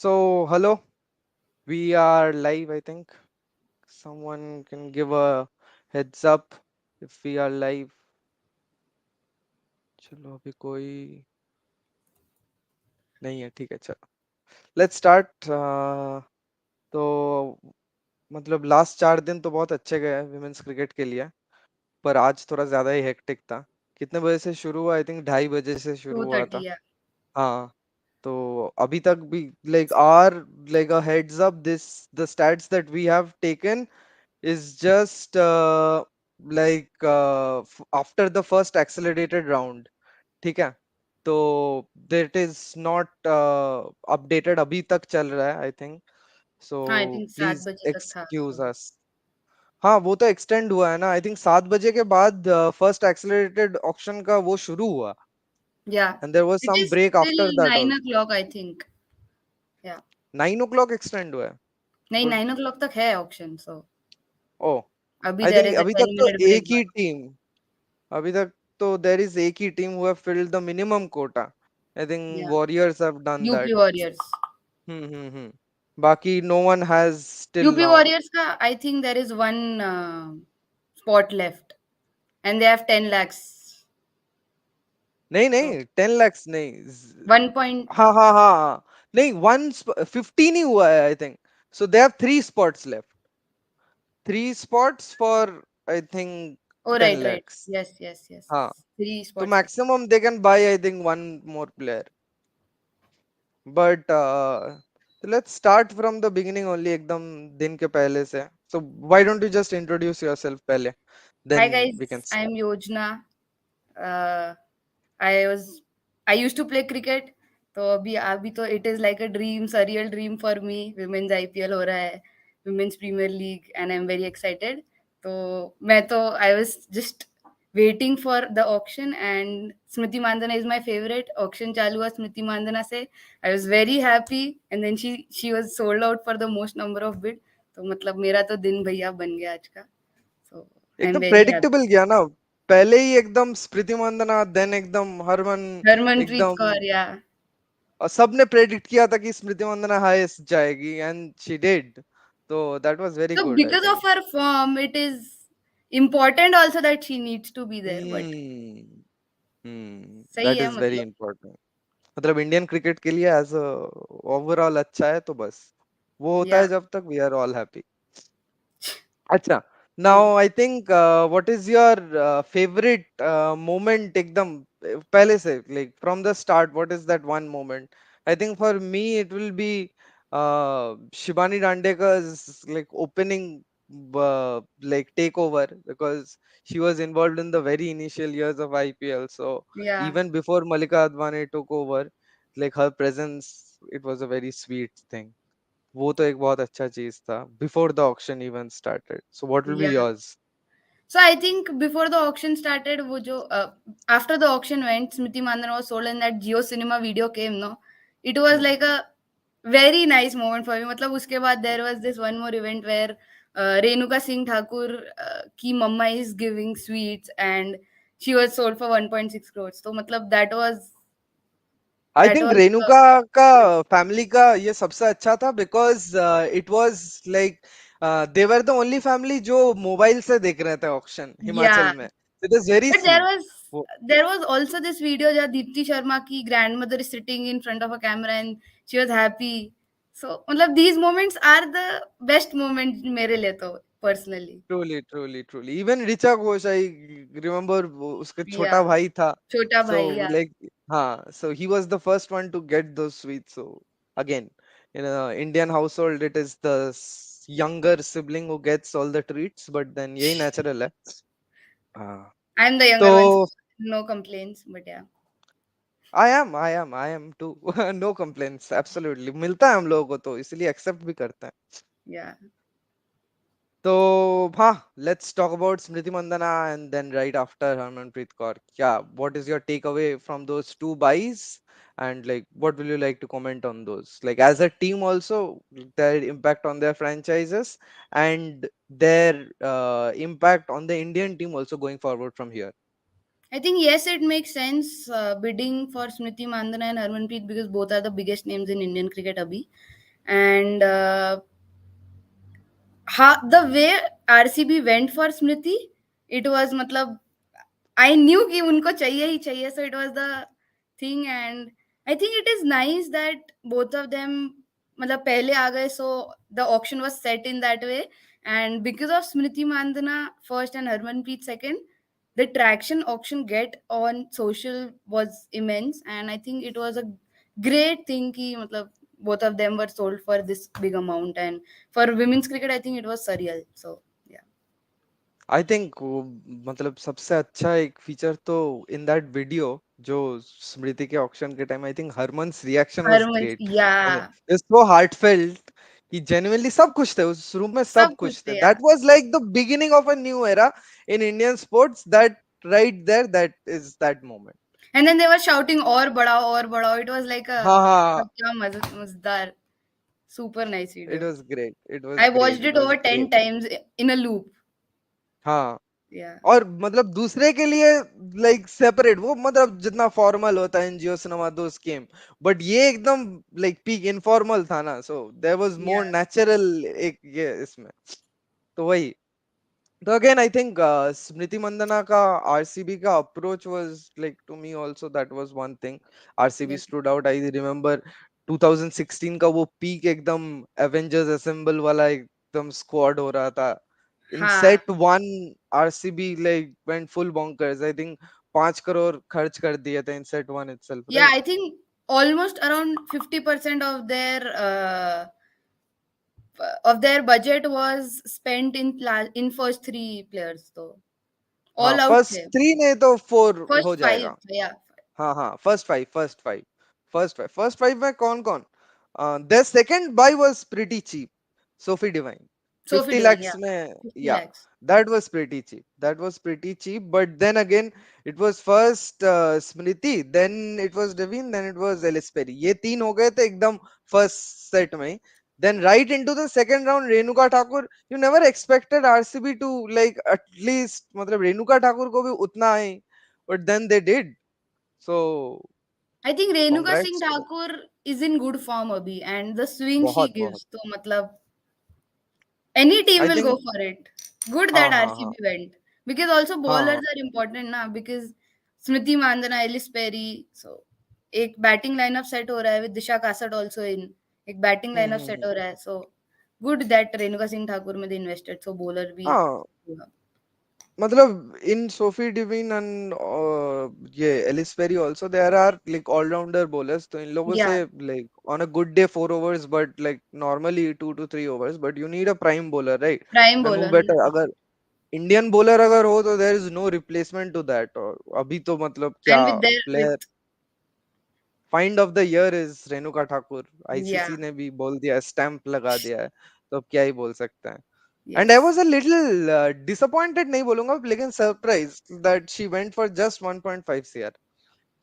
So, hello, we are live, I think. Someone can give a heads up if we are live. चलो अभी कोई नहीं है ठीक है चलो लेट्स स्टार्ट तो मतलब लास्ट 4 दिन तो बहुत अच्छे गए विमेंस क्रिकेट के लिए पर आज थोड़ा ज्यादा ही हेक्टिक था कितने बजे से शुरू हुआ आई थिंक 2:30 बजे से शुरू टू हुआ था थर्टी या हाँ तो अभी तक भी like are like a heads up this the stats that we have taken is just like after the first accelerated round ठीक है तो that is not updated अभी तक चल रहा है आई थिंक so हाँ आई थिंक 7 please बजे तक था excuse तो us हाँ वो तो एक्सटेंड हुआ है ना आई थिंक 7 बजे के बाद फर्स्ट एक्सेलरेटेड ऑक्शन का वो शुरू हुआ या and there was it some is break till after that 9 also o'clock I think या 9 o'clock एक्सटेंड हुआ है नहीं but 9 o'clock तक है ऑप्शन सो oh अभी I there think is a अभी तक 10 तो मिनट ब्रेक एक ही टीम अभी तक तो देर इज एक ही team who have filled the minimum quota I think या Warriors have done UP that Warriors बाकी no one has till UP now Warriors का I think there is one spot left and they have 10 lakhs नहीं तो नहीं 10 lakhs नहीं 1 point हाँ हाँ हाँ हाँ नहीं 15 ही हुआ है I think so they have 3 spots left 3 spots for I think oh ten right right लैक्स yes हाँ three तो spots left maximum they can buy I think one more player but let's start from the beginning only एकदम दिन के पहले से so why don't you just introduce yourself पहले hi then we can guys I am start Yojna uh, I was I used to play cricket तो अभी तो it is like a dream surreal dream for me women's IPL हो रहा है women's premier league and I am very excited तो मैं तो I was just waiting for the auction and Smriti Mandhana is my favourite auction चालू हुआ स्मृति मानधना से I was very happy and then she was sold out for the most number of bid तो मतलब मेरा तो दिन भैया बन गया आज का सो आई एम एकदम वेरी हैप्पी प्रेडिक्टेबल गया ना पहले ही एकदम स्मृति मंदना देन एकदम हरमन हरमनप्रीत एकदम कौर या और सबने प्रेडिक्ट किया था कि स्मृति मंदना हाईएस्ट जाएगी एंड शी डिड तो that was very So good I because of think her form, it is important also that she needs to be there. But हम्म सही दैट है इज वेरी मतलब इंपॉर्टेंट मतलब Indian cricket के लिए as overall अच्छा है तो बस वो होता या है जब तक वी आर ऑल हैप्पी अच्छा now I think what is your favorite moment एकदम पहले से like from the start what is that one moment I think for me it will be Shibani Dandekar's like opening like takeover because she was involved in the very initial years of IPL so या even before Malika Advani took over like her presence it was a very sweet thing वो तो एक बहुत अच्छा चीज था before the auction even started so what will be या yours So I think before the auction started, वो जो after the auction went, Smriti Mandana was sold and that Jio Cinema video came, no, it was like a very nice moment for me. मतलब उसके बाद there was this one more event where Renuka Singh Thakur की मम्मा is giving sweets and she was sold for 1.6 crores. तो मतलब आई that think was Renuka का family का ये सबसे अच्छा था because it was like they were the only family जो मोबाइल से देख रहे थे ऑक्शन yeah. हिमाचल में it is very But sweet there was also this video where Deepti Sharma ki grandmother is sitting in front of a camera and she was happy. So मतलब these moments are the best moments मेरे लिए तो personally. Truly truly truly even Richa Ghosh I remember उसका छोटा Yeah, भाई था छोटा सो भाई yeah. लाइक हाँ so he was the first one to get दो sweet so again in a Indian household it is the younger sibling who gets all the treats but then यही natural है हाँ I'm the तो younger one, so no complaints. But yeah, I am too no complaints absolutely मिलता है हम लोगों को तो इसलिए accept भी करते हैं yeah. तो हाँ let's talk about Smriti Mandana and then right after Harmanpreet Kaur क्या what is your takeaway from those two buys and like what will you like to comment on those like as a team also their impact on their franchises and their impact on the Indian team also going forward from here I think yes, it makes sense bidding for Smriti Mandana and Harmanpreet because both are the biggest names in Indian cricket abhi. And the way RCB went for Smriti, it was मतलब I knew कि उनको चाहिए ही चाहिए, so it was the thing. And I think it is nice that both of them मतलब पहले आ गए, so the auction was set in that way. And because of Smriti Mandana first and Harmanpreet second, the traction auction get on social was immense, and I think it was a great thing कि मतलब both of them were sold for this big amount. And for women's cricket, I think it was surreal. So yeah, I think मतलब सबसे अच्छा एक feature तो in that video जो स्मृति के auction के time I think Harman's reaction was Harman, great and yeah, it's so heartfelt कि genuinely सब खुश थे उस रूम में, सब सब कुछ खुश थे. थे दैट यार. Was like the beginning of a new era in Indian sports. That right there, that is that moment. And then they were shouting और बढ़ाओ. It was like a हाँ हाँ, क्या मजेदार, super nice it video. Was great, it was I watched great, it it was over 10 great. times in a loop. हाँ, Yeah. और मतलब दूसरे के लिए लाइक सेपरेट वो मतलब जितना फॉर्मल होता है इन जियो सिनेमा दो स्कीम, बट ये एकदम लाइक पीक इनफॉर्मल था ना, so there was Yeah. More natural एक ये इसमें. तो वही. तो अगेन आई थिंक स्मृति मंदना का आरसीबी का approach was like to me also that was one thing. RCB Yeah. Stood out. I remember 2016 का वो पीक एकदम एवेंजर्स असेंबल वाला एकदम स्क्वाड हो रहा था. इन हाँ. Set one RCB like went full bonkers. I think 5 crore खर्च कर दिए थे इन set one itself, Yeah, right? I think almost around 50% of their budget was spent in first three players. So हाँ, all out फर्स्ट थे. Three नहीं तो four First हो five. जाएगा. Yeah. हाँ हाँ, फर्स्ट फाइव में कौन कौन? The second buy was pretty cheap. Sophie Devine Sophie 50 Devine. lakhs Yeah. में. 50 या, lakhs. that was pretty cheap, that was pretty cheap. But then again, it was first Smriti, then it was Devine, then it was Ellis Perry. ये तीन हो गए थे एकदम first set में ही. Then right into the second round, Renuka Thakur. You never expected RCB to like at least मतलब रेणुका ठाकुर को भी उतना आए, but then they did. So I think Renuka Singh congrats to them. Thakur is in good form abhi, and the swing she बहुत बहुत. gives, तो मतलब any team I will go think. for it. Good हाँ that हाँ हाँ RCB went, because also हाँ bowlers हाँ. are important ना, because Smriti Mandana, Ellis Perry, so एक बैटिंग लाइनअप सेट हो रहा है with Disha Kasat also in, एक बैटिंग लाइनअप सेट हम्म. हो रहा है. So good that Renuka Singh Thakur में दे इन्वेस्टेड, सो बॉलर भी हाँ, होगा. मतलब इन सोफी डिवीन एंड ये Ellis Perry also there are like all rounder bowlers. तो इन लोगों या से like on a good day 4 overs, but like normally 2 to 3 overs, but you need a prime bowler, right? Prime and who bowler. Better, अगर Indian bowler अगर हो तो there is no replacement to that. और अभी तो मतलब क्या and with their player. With find of the year is Renuka Thakur. या आईसीसी ने भी बोल दिया, स्टैंप लगा दिया है, तो अब क्या ही बोल सकते हैं. And I yes. Was a little disappointed नहीं बोलूंगा, लेकिन surprise that she went for just 1.5 CR.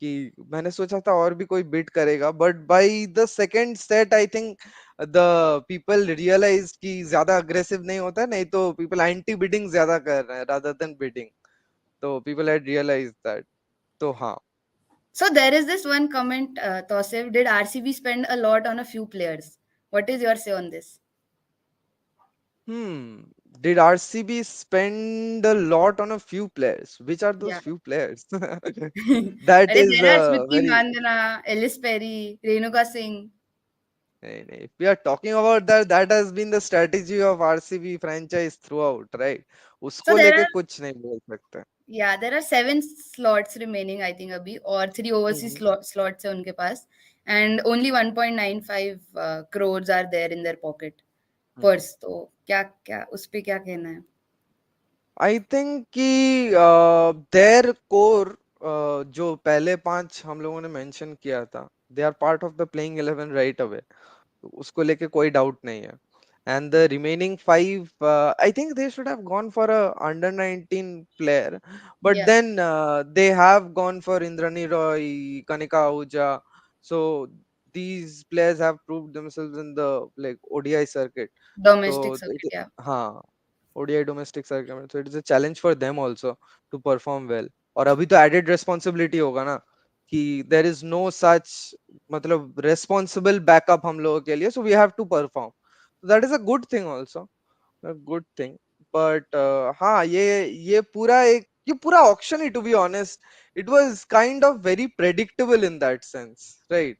कि मैंने सोचा था और भी कोई बिड करेगा, but by the second set I think the people realize कि ज्यादा अग्रेसिव नहीं होता, नहीं तो पीपल एंटी बिडिंग ज्यादा कर रहे हैं रादर देन बिडिंग. तो पीपल हैड रियलाइज दैट. तो हाँ. So there is this one comment, Tosif, did RCB spend a lot on a few players? What is your say on this? Hmm. Did RCB spend a lot on a few players? Which are those Yeah. few players? That अरे is there are Smriti very. Mandana, Ellis Perry, Renuka Singh. नहीं, नहीं. If we are talking about that, that has been the strategy of RCB franchise throughout, right? So उसको there लेके are, कुछ नहीं बोल सकते. yeah, there are 7 slots remaining, I think, abhi, or 3 overseas hmm. slots है उनके पास, and only 1.95 crores are there in their pocket. Hmm. Purse. तो क्या क्या उस पे क्या कहना है? आई थिंक कि देयर कोर जो पहले पांच हम लोगों ने मेंशन किया था, they are part of the playing 11 right away. तो उसको लेके कोई डाउट नहीं है. And the remaining five, I think they should have gone for a under 19 player, but Yeah, then they have gone for Indrani Roy, Kanika Ahuja. So these players have proved themselves in the like ODI circuit. So domestic circuit. Yeah. हाँ, ODI domestic circuit, so it is a challenge for them also to perform well. और अभी तो added responsibility होगा ना कि there is no सच मतलब responsible backup हम लोगों के लिए, so we have to perform, that is a good thing also, a good thing. But हाँ, ये पूरा ऑक्शन ही, to be honest, it was kind of very predictable in that sense, right?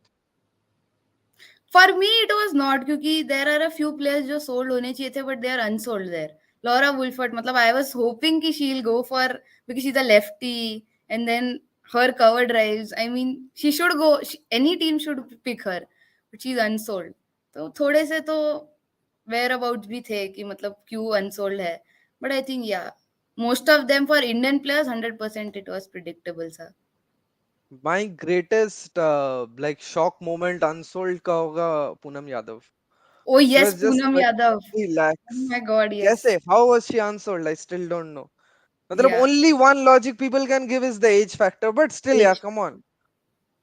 For me it was not, क्योंकि there are a few players जो sold होने चाहिए थे but they are unsold there. Laura Wolvaardt, मतलब I was hoping कि she will go for, because she is a lefty, and then her cover drives, I mean she should go, any team should pick her, but she's unsold. तो थोड़े से तो where about भी थे कि मतलब क्यों अनसोल्ड है, but I think yeah most of them for Indian players 100% it was predictable सा. My greatest like shock moment unsold का होगा Poonam Yadav. Oh she yes, was just Poonam Yadav. 30 Oh lakhs। my god, yes. कैसे, how was she unsold? I still don't know. मतलब Yeah. Only one logic people can give is the age factor, but still यार, Age. Come on,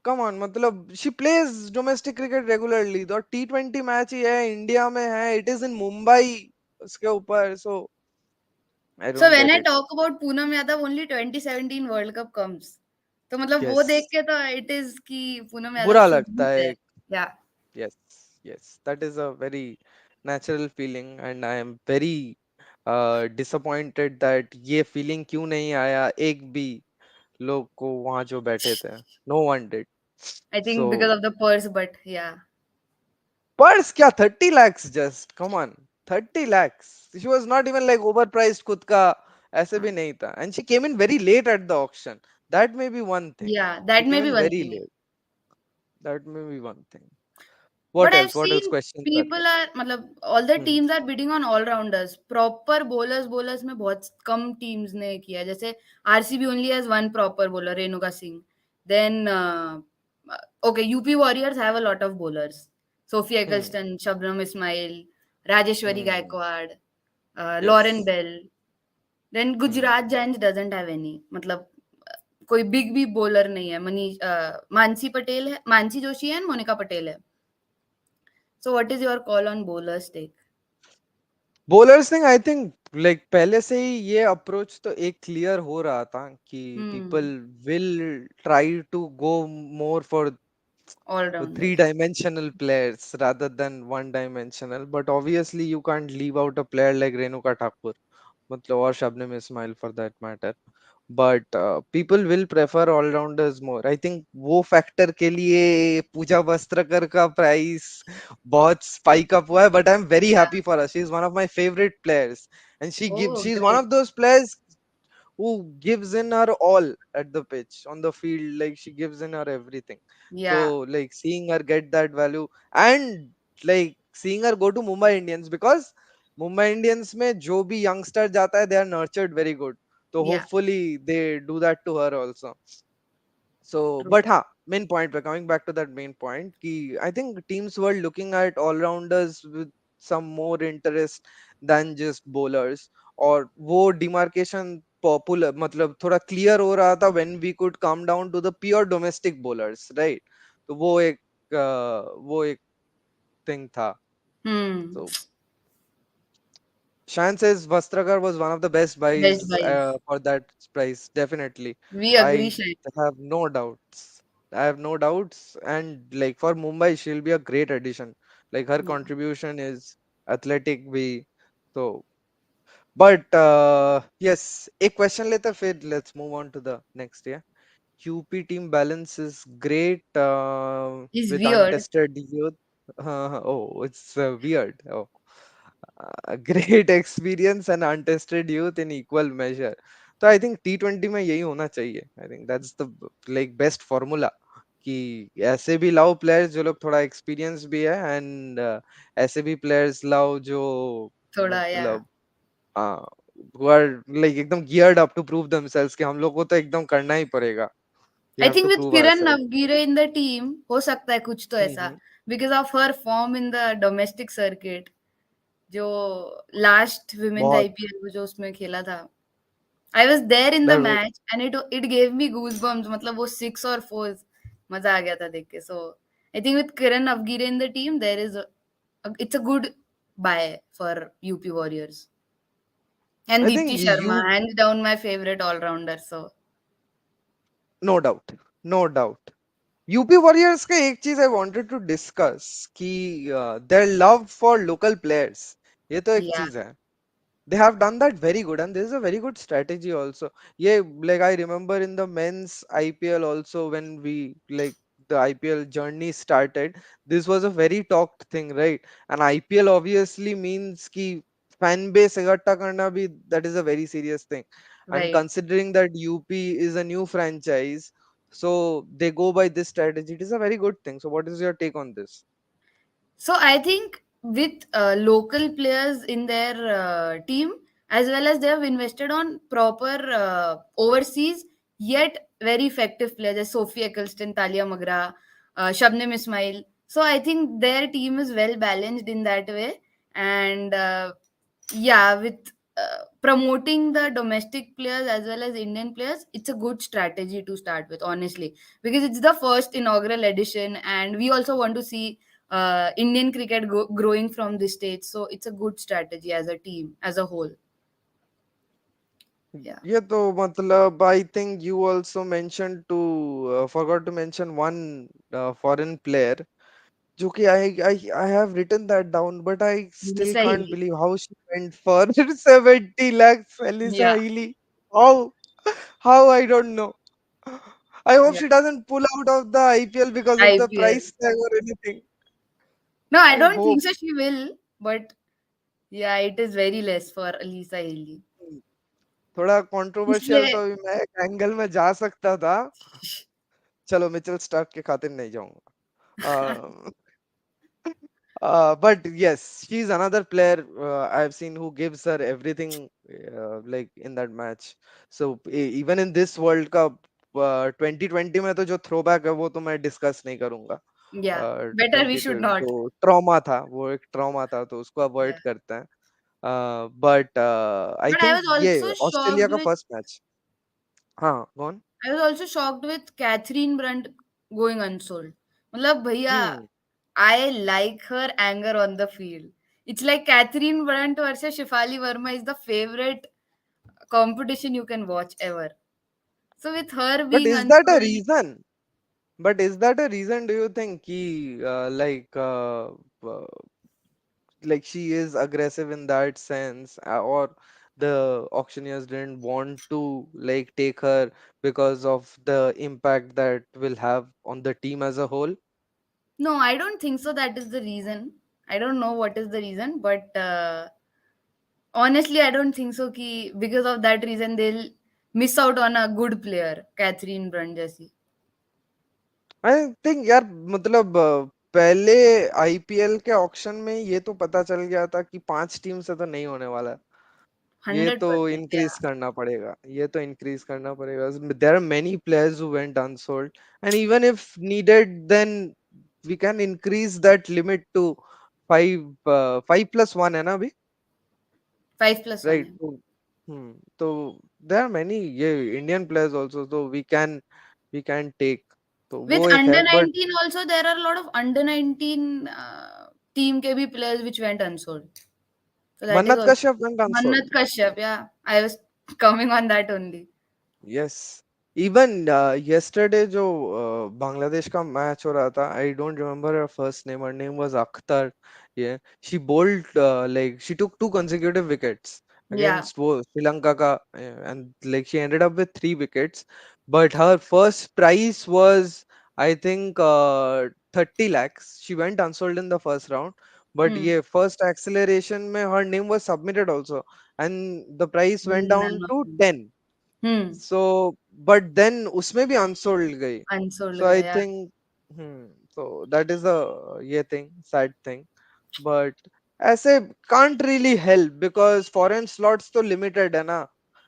come on, मतलब she plays domestic cricket regularly, तो T20 match ही है, India में है, it is in Mumbai, उसके ऊपर, so I So don't when get I it. talk about Poonam Yadav, only 2017 World Cup comes. तो मतलब वो यस, देख के तो इट इज कि पूनम यादव बुरा शुड बी लगता है। देयर. या. Yes, yes, that is a very natural feeling, and I am very disappointed that ये फीलिंग क्यों नहीं आया एक भी लोग को वहां जो बैठे थे। No one did. I so think because of the purse, but yeah. Purse क्या, 30 lakhs, just come on, 30 lakhs, she was not even like overpriced खुद का, ऐसे भी नहीं था, and she came in very late at the auction, that may be one thing, yeah she that came may be in one very thing. Late, that may be one thing. But what I've else, what else, seen question are people are, मतलब all the there? teams are bidding on all rounders. Proper bowlers में बहुत कम teams ने किया. जैसे RCB only has one proper bowler, Renuka Singh. Then okay, UP Warriors have a lot of bowlers. Sophie hmm, Eccleston, Shabnam Ismail, Rajeshwari hmm, Gaikwad, Lauren yes, Bell. Then hmm. Gujarat Giants doesn't have any. मतलब कोई big भी bowler नहीं है. मानसी पटेल है, मानसी जोशी है, मोनिका पटेल है. So what is your call on bowlers take? Bowlers thing, I think like पहले से ही ये अप्रोच तो एक क्लियर हो रहा था कि people Hmm. Will try to go more for All three rounders. dimensional players rather than one dimensional, but obviously you can't leave out a player like Renuka Thakur, मतलब, और Shabnam Ismail for that matter, but people will prefer all rounders more, I think। वो factor के लिए पूजा वस्त्रकर का price बहुत spike up हुआ है, but I'm very Yeah. happy for her, she is one of my favorite players, and Oh, she's one great. of those players who gives in her all at the pitch on the field, like she gives in her everything, Yeah. so like seeing her get that value, and like seeing her go to Mumbai Indians, because Mumbai Indians में जो भी youngster जाता है, they are nurtured very good, so Yeah. hopefully they do that to her also। So, True. but हाँ, main point पे coming back to that main point कि I think teams were looking at all-rounders with some more interest than just bowlers, और वो demarcation popular मतलब थोड़ा clear हो रहा था when we could come down to the pure domestic bowlers, right? तो वो एक thing था। Hmm. So Shan says Vastrakar was one of the best Best buys buys. for that price. Definitely. We agree, I Shai. have no doubts. I have no doubts. And like for Mumbai, she'll be a great addition. Like her Yeah. contribution is athletic we, so but yes, a question later, फिर let's move on to the next, yeah. QP team balance is great He's with weird. untested youth. Oh, it's weird. Oh, great experience and untested youth in equal measure. तो I think T20 में यही होना चाहिए, I think that's the like best formula, कि ऐसे भी लाओ players जो लोग थोड़ा एक्सपीरियंस भी है, एंड ऐसे भी प्लेयर्स लाओ जो थोड़ा, या. मतलब who are like एकदम geared up to prove themselves, कि हम लोग को तो एकदम करना ही पड़ेगा, we I have think to with prove Kiran ourselves। Navgire in the team हो सकता है कुछ तो ऐसा, hmm, because of her form in the domestic circuit. जो लास्ट वुमेन्स बहुत, आईपीएल जो उसमें खेला था, I was there in the that was- match and it gave me goose bumps. मतलब वो सिक्स और फोर, मजा आ गया था देख के. So I think with Kiran Navgire in the team there is, it's a good buy for UP Warriors. And I think Deepti Sharma, you hands down my favorite all rounder. So no doubt, no doubt. UP Warriors का एक चीज I wanted to discuss कि their love for local players, ये तो एक Yeah, चीज है। They have done that very good, and this is a very good strategy also. Yeah, like I remember in the men's IPL also, when we, like, the IPL journey started, this was a very talked thing, right? And IPL obviously means ki fan base igatta karna bhi, that is a very serious thing. And right. considering that UP is a new franchise, so they go by this strategy, it is a very good thing. So what is your take on this? So I think with local players in their team, as well as they have invested on proper overseas yet very effective players, as Sophie Eccleston, Talia Magra, Shabnim Ismail. So I think their team is well balanced in that way, and yeah, with promoting the domestic players as well as Indian players, it's a good strategy to start with, honestly, because it's the first inaugural edition, and we also want to see Indian cricket growing from this stage. So it's a good strategy as a team, as a whole. Yeah. ये तो मतलब I think you also mentioned to forgot to mention one foreign player जो कि I have written that down, but I still Lisa can't Healy. believe how she went for 70 lakhs, Elisa Yeah. Healy. How? How, I don't know. I hope Yeah. she doesn't pull out of the IPL because of the IPL. price tag or anything. No, I I don't think hope. so. She will, but yeah, it is very less for Lisa Healy. थोड़ा controversial इसलिए तो मैं एक angle में जा सकता था। चलो मिचेल स्टार्क के खातिर नहीं जाऊंगा। But yes, she's another player I've seen who gives her everything, like in that match. So even in this World Cup 2020 में तो जो throwback है वो तो मैं डिस्कस नहीं करूंगा। yeah, better we should 2020 not. जो ट्रॉमा था वो एक ट्रॉमा था तो उसको Yeah. अवॉइड करते हैं। But I But I think was ये also ऑस्ट्रेलिया shocked का with फर्स्ट मैच। हाँ, कौन? I was also shocked with Catherine Brunt going unsold. मतलब भैया, हम्म। I like her anger on the field. It's like Catherine Brunt versus Shifali Verma is the favorite competition you can watch ever. So with her But being is that a unsold, reason? But is that a reason, do you think, कि uh, like she is aggressive in that sense, or the auctioneers didn't want to like take her because of the impact that will have on the team as a whole? no, I don't think so. That is the reason. I don't know what is the reason, but honestly, I don't think so. Ki because of that reason, they'll miss out on a good player, Catherine Brunt जैसी. I think यार, मतलब पहले IPL के auction में ये तो पता चल गया था कि 5 टीम से तो नहीं होने वाला। ये तो 100%, इंक्रीज yeah. करना पड़ेगा, ये तो इंक्रीज करना पड़ेगा। There are many players who went unsold, and even if needed then we can increase that limit to 5, 5+1 है ना अभी, 5+1 राइट? है. तो देयर आर मेनी ये इंडियन प्लेयर्स आल्सो, तो वी कैन टेक, तो With वो एक under है। But 19 also, there are a lot of under 19 team ke bhi players which went unsold. So that is मन्नत also Kashyap went Mannat unsold. Kashyap. Yeah, I was coming on that only. Yes. Even yesterday जो बांग्लादेश का match हो रहा था, I don't remember her first name. Her name was Akhtar. Yeah, she bowled like she took 2 consecutive wickets Yeah. against वो श्रीलंका का, and like she ended up with 3 wickets. But her first prize was, I think, 30 lakhs. She went unsold in the first round. But Hmm. yeah, first acceleration में her name was submitted also, and the price went None down of to them. 10. Hmm. So but then उसमें भी unsold गई। Unsold So I गया. Yeah. think, so that is a ये thing, sad thing, but ऐसे can't really help because foreign slots तो limited है ना,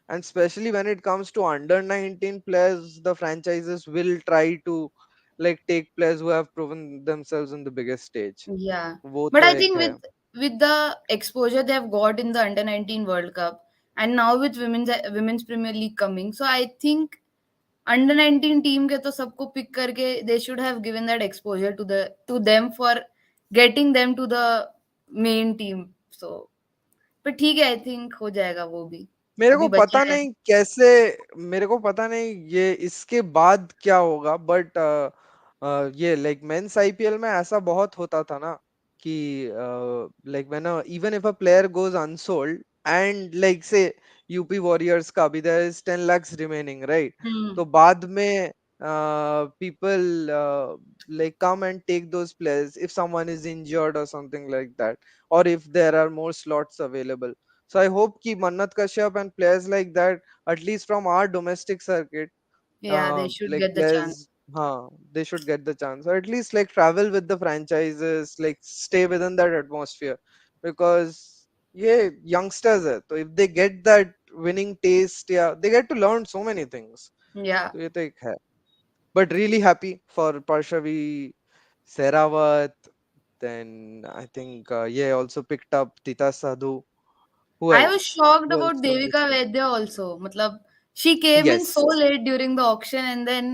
and especially when it comes to under 19 players, the franchises will try to like take players who have proven themselves in the biggest stage। Yeah. वो But तो I एक think है। with the exposure they have got in the under 19 World Cup, and now with women's Premier League coming, so I think under 19 team के तो सबको pick करके they should have given that exposure to them for getting them to the main team. So पर ठीक है, I think हो जाएगा वो भी. मेरे अभी को बचे पता हैं। नहीं कैसे, मेरे को पता नहीं ये इसके बाद क्या होगा, बट ये लाइक मेंस आईपीएल में ऐसा बहुत होता था ना कि like when even if a player goes unsold and like say UP Warriors का अभी there is 10 lakhs remaining, right? Hmm. तो बाद में people like come and take those players if someone is injured or something like that, or if there are more slots available. So I hope ki Mannat Kashyap and players like that, at least from our domestic circuit, Yeah, they should like get the chance. players, they should get the chance, or at least like travel with the franchises, like stay within that atmosphere, because yeah, youngsters hai, so if they get that winning taste, yeah, they get to learn so many things. Yeah. So ये तो एक है. But really happy for Parshavi Sehrawat. Then I think yeah, also picked up Tita Sadhu. Who I was else? shocked Who else about from this Devika team? Vaidya also. Matlab, she came in so Yes, late during the auction and then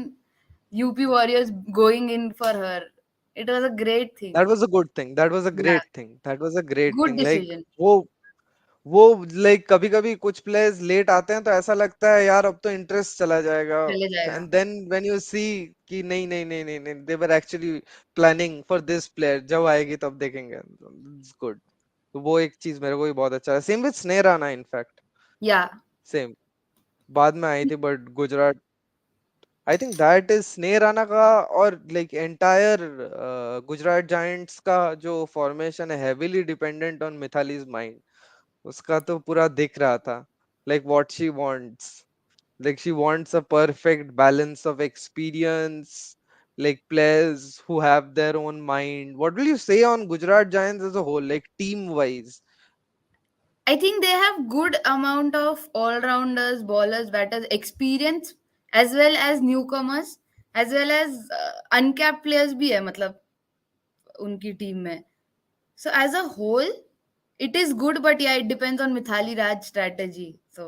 UP Warriors going in for her. It was a great thing. that was a good thing. That was a Yeah, great thing. That was a great good thing. Like decision. वो like कभी कभी कुछ players late आते हैं तो ऐसा लगता है यार अब तो इंटरेस्ट चला जाएगा, चले जाएगा. And then when you see कि नहीं नहीं नहीं नहीं नहीं, they were actually planning for this player, जब आएगी तब देखेंगे, इट्स गुड. तो वो एक चीज मेरे को भी बहुत अच्छा है. सेम विद स्नेह राणा इनफैक्ट. Yeah. सेम बाद में आई थी but Gujarat, I think that is स्नेह राणा का, और लाइक एंटायर गुजरात जायंट्स का जो फॉर्मेशन है हेवीली डिपेंडेंट ऑन मिथालीज माइंड. उसका तो पूरा दिख रहा था, like what she wants. Like she wants a perfect balance of experience, like players who have their own mind. What will you say on Gujarat Giants as a whole, like team wise? I think they have good amount of all-rounders, bowlers, batters, experience as well as newcomers as well as uncapped players भी है मतलब उनकी team में. So as a whole, it is good, but yeah, it depends on Mithali Raj's strategy. So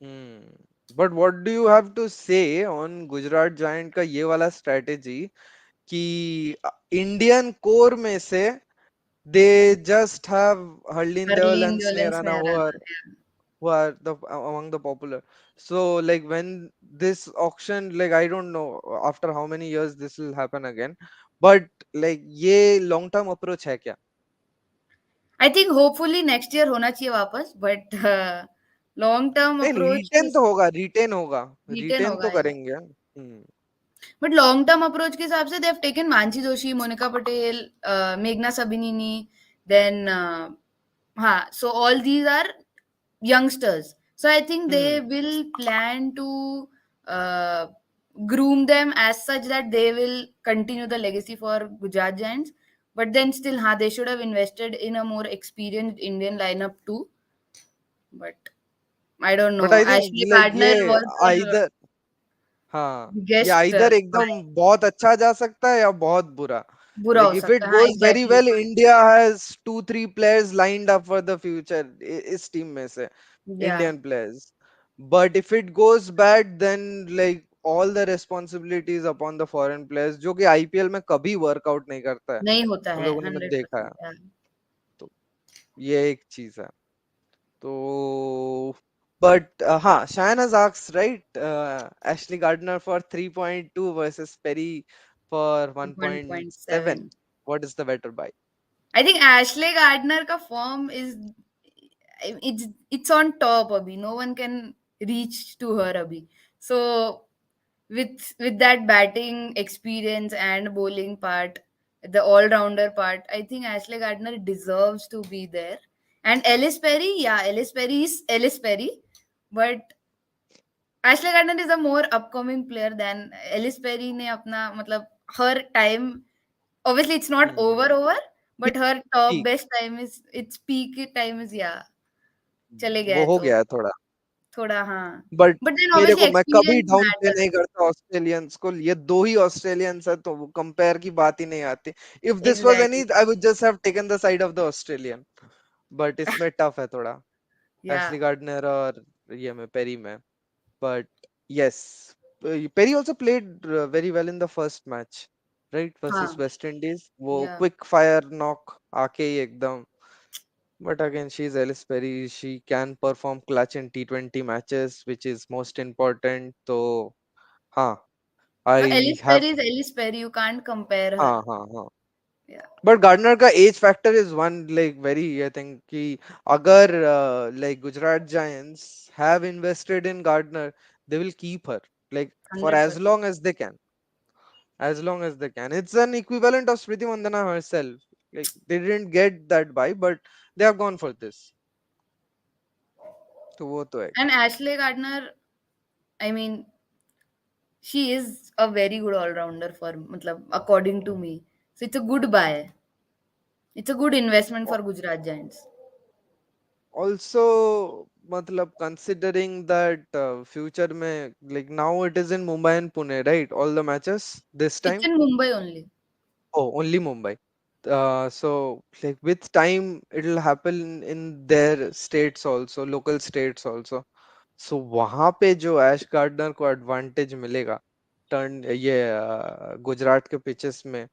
Hmm. But what do you have to say on Gujarat Giant का ये वाला strategy कि Indian core में से they just have Harleen Deol Harleen and Sneh Dolan Rana Snehara. who are the among the popular. So like when this auction, like I don't know after how many years this will happen again, but like ये long term approach है क्या? I think hopefully next year होना चाहिए वापस, but long term नहीं नहीं, approach retain is तो होगा, रिटेन होगा, retain रिटेन तो होगा. करेंगे. Hmm. But long term approach के हिसाब से they have taken Mansi Joshi, Monika Patel, मेघना सबीनीनी, देन हाँ, so all these are youngsters. So I think they hmm. will plan to uh, groom them as such that they will continue the legacy for Gujarat Giants. But then still, they should have invested in a more experienced Indian lineup too. But I don't But know. I think Ashley like Gardner ये was the either, हाँ, या biggest इधर एकदम find. बहुत अच्छा जा सकता है या बहुत बुरा. बुरा Like हो if it सकता है, हाँ, goes very exactly. well, India has 2 3 players lined up for the future इस team में से, Yeah, Indian players. But if it goes bad, then like all the responsibilities upon the foreign players, जो कि IPL में कभी workout नहीं करता है, नहीं होता हम है लोगों ने देखा है. 100%. तो ये एक चीज है. तो but हाँ, Shahnaaz asks, right, Ashley Gardner for 3.2 versus Perry for 1.7. 1.7. What is the better buy? I think Ashley Gardner का form is it's on top अभी. No one can reach to her अभी. So with that batting experience and bowling part, the all rounder part, I think Ashley Gardner deserves to be there. And Ellis Perry, yeah, Ellis Perry is Ellis Perry, but Ashley Gardner is a more upcoming player than Ellis Perry ने अपना मतलब her time, obviously it's not hmm. over, but Peak, her top peak. best time is its peak time is yeah चले गया वो है हो तो गया है थोड़ा. थोड़ा हाँ. बट But then मेरे obviously को, मैं कभी experience डाउन पे नहीं matters. करता ऑस्ट्रेलियंस को. ये दो ही ऑस्ट्रेलियंस है तो कंपेयर की बात ही नहीं आती. If this was any, Exactly. I would just have taken the side of the Australian. But इसमें टफ है थोड़ा, Yeah. एशली गार्डनर और ये में पेरी में. But yes, Perry also played very well in the first match, right? Versus हाँ. West Indies. वो Yeah. quick fire knock आके ही एकदम. But again, she's Alice Perry. She can perform clutch in T20 matches, which is most important. So, huh, No, I Ellis have, Perry is Ellis Perry. You can't compare her. huh, huh, huh. Yeah. But Gardner का age factor is one like very, I think कि अगर like Gujarat Giants have invested in Gardner, they will keep her like for as 100%. long as they can, as long as they can. It's an equivalent of Smriti Mandana herself. Like they didn't get that vibe, but they have gone for this. तो वो तो है. And Ashley Gardner, I mean, she is a very good all rounder for, matlab, according to me. So it's a good buy. It's a good investment for Gujarat Giants. Also, मतलब considering that future में like now it is in Mumbai and Pune, right? All the matches this It's time. in Mumbai only. Oh, only Mumbai. So like with time it'll happen in their states also, local states also. So वहां पे जो Ash Gardner को advantage मिलेगा turn ये गुजरात के pitches में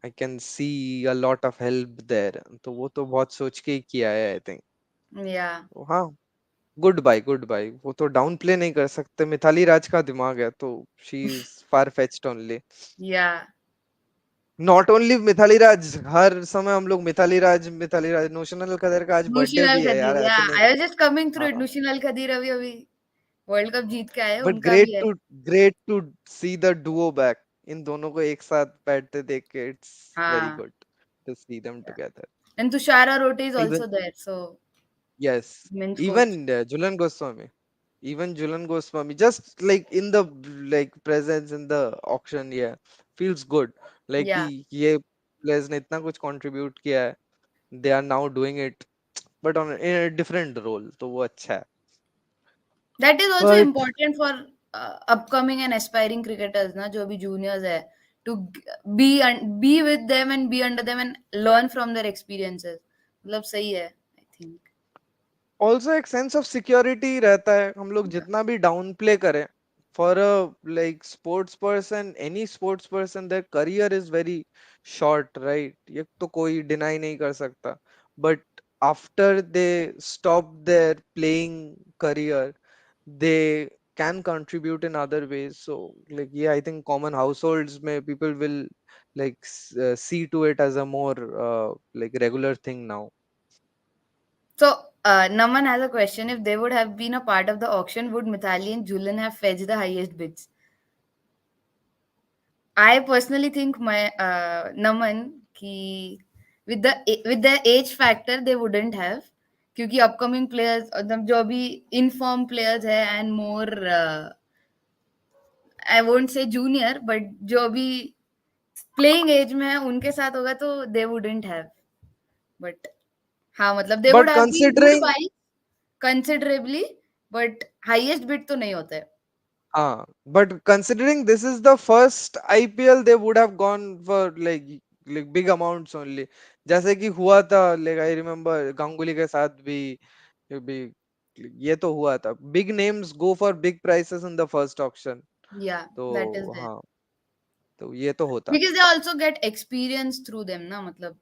I can see a lot of help there तो वो तो बहुत सोच के ही किया है आई थिंक Yeah. हाँ गुड बाय वो तो डाउन प्ले नहीं कर सकते मिथाली राज का दिमाग है तो she is far fetched only Yeah. Not only Mithali Raj हर समय हम लोग मिथाली राज नौशान कदर का आज बर्थडे Nushin Al भी है यार Khadir. ऐसे Yeah. नहीं I was just coming through it. हाँ Nushin Al Khadir अभी वर्ल्ड कप जीत के आए, बट उनका भी है। Great to see the duo back इन दोनों को एक साथ बैठते देख के इट्स वेरी हाँ। Good to see them together And Tushara Rote is even also there. So yes men's even coach. Jhulan Goswami even Julan Goswami, just like in the like presence in the auction, yeah, feels good. Like Yeah. कि ये players ने इतना कुछ contribute किया है, they are now doing it, but on in a different role, तो वो अच्छा है. That is also But important for upcoming and aspiring cricketers, ना जो अभी juniors है, to be with them and be under them and learn from their experiences. मतलब सही है, I think. also एक sense of security रहता है. हम लोग Yeah. जितना भी down play करें, for a like sports person, any sports person, their career is very short, right? ये तो कोई deny नहीं कर सकता. But after they stop their playing career, they can contribute in other ways. So like yeah, I think common households may people will like see to it as a more like regular thing now. So Naman has a question. If they would have been a part of the auction, would Mithali and Julian have fetched the highest bids? I personally think my Naman ki with the age factor they wouldn't have क्योंकि upcoming players मतलब जो अभी inform players है and more I won't say junior but जो अभी playing age में है उनके साथ होगा तो they wouldn't have but हाँ मतलब they would But have been good considering buys considerably but highest bid तो नहीं होता है. but considering this is the first IPL, they would have gone for like big amounts only. जैसे कि हुआ था like I remember गांगुली के साथ भी ये तो हुआ था. Big names go for big prices in the first auction. Yeah, that is तो there हाँ तो ये तो होता. because they also get experience through them ना मतलब.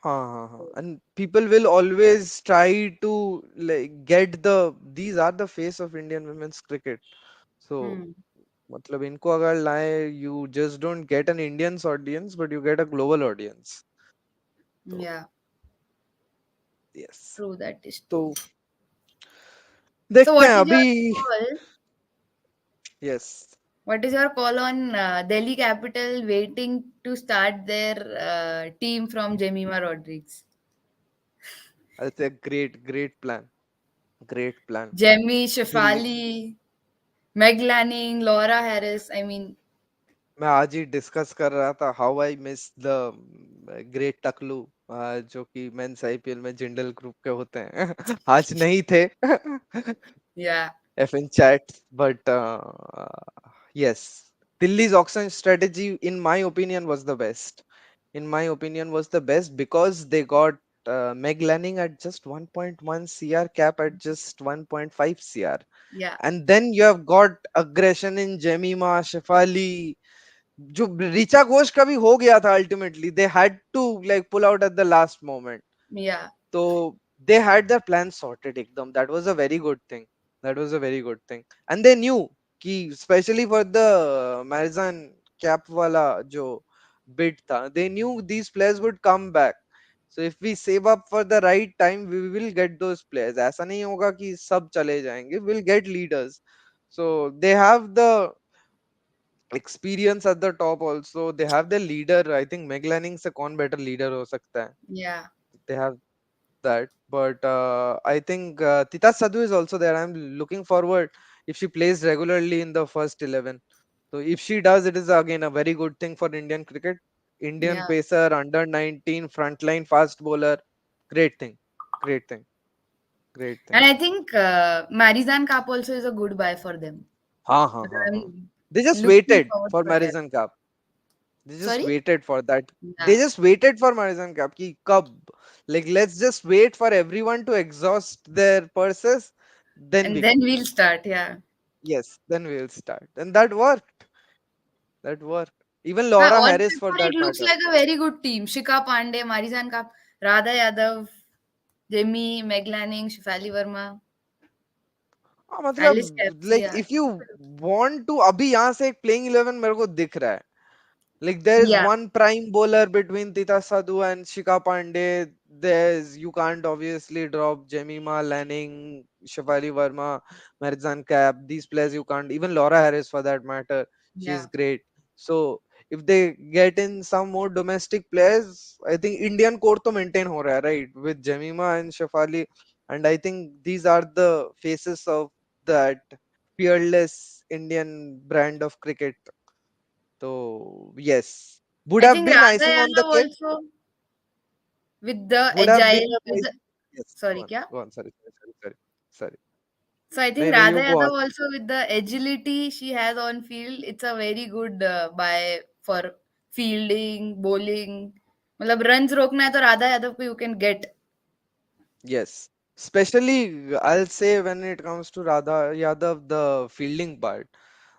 हाँ. And people will always try to like get these are the face of Indian women's cricket. So Hmm. मतलब इनको अगर लाए you just don't get an Indians audience but you get a global audience. तो Yeah, yes. true. That is true. तो So, देखते what हैं is your अभी. call? Yes, What is your call on Delhi Capital waiting to start their team from Jemima Rodriguez? that's a great plan. Great plan. Jemmy, Delhi Shefali, Meg Lanning, Laura Harris. I mean, मैं आज ही discuss कर रहा था how I miss the great टकलू जो कि mains IPL में Jindal group के होते हैं आज नहीं थे yeah, FN chat but yes Delhi's auction strategy in my opinion was the best because they got Meg Lanning at just 1.1 CR cap at just 1.5 CR yeah, and then you have got aggression in Jemima Shefali जो रिचा घोष का भी हो गया था ultimately they had to like pull out at the last moment yeah. So they had their plans sorted ekdam. That was a very good thing. That was a very good thing. And they knew कि especially for the Marizan cap wala jo bid tha, they knew these players would come back. So if we save up for the right time, we will get those players. ऐसा नहीं होगा कि सब चले जाएंगे. We'll get leaders. So they have the experience at the top also. They have the leader. I think Meg Lanning से कौन better leader हो सकता है? Yeah, They have that. But I think Tita Sadhu is also there. I'm looking forward if she plays regularly in the first 11. So if she does, it is again a very good thing for Indian cricket. Indian yeah. pacer, under 19, frontline fast bowler. Great thing. Great thing. Great thing. And I think Marizan Cup also is a good buy for them. Ha ha ha ha. I'm They just looking waited forward for for that. Marizan Cup. They just Sorry? waited for that. They Yeah. just waited for Marizan Cup. Ki kab? Like let's just wait for everyone to exhaust their purses. Then And we then go. we'll start. Yeah. Yes, then we'll start. And that worked. That worked. Even Huh, Laura on Harris for paper, it that looks matter. like a very good team. Shika Pandey, Marizan Cup, Radha Yadav, Jimmy, Meg Lanning, Shifali Verma, हाँ, Alice मतलब Caps. like Yeah. if you want to अभी यहाँ से एक playing 11 मेरे को दिख रहा है. Like there is Yeah. one prime bowler between Tita Sadhu and Shika Pandey. There's you can't obviously drop Jemima Lanning, Shafali Verma, Marizan Cap. These players you can't. Even Laura Harris for that matter. She's Yeah. great. So if they get in some more domestic players, I think Indian core to maintain ho raha hai, right? With Jemima and Shafali, and I think these are the faces of that fearless Indian brand of cricket. So yes, would I have think been Radha icing on the Yadav cake. also with the Would have been agile, a with nice. the, Yes, sorry, kya? go on. Sorry, sorry, sorry, sorry. Sorry. So I No, think no, Radha you go on. Yadav also with the agility she has on field, it's a very good buy for fielding, bowling. मतलब runs रोकना है तो राधा यादव को you can get. Yes, especially I'll say when it comes to Radha Yadav, the fielding part.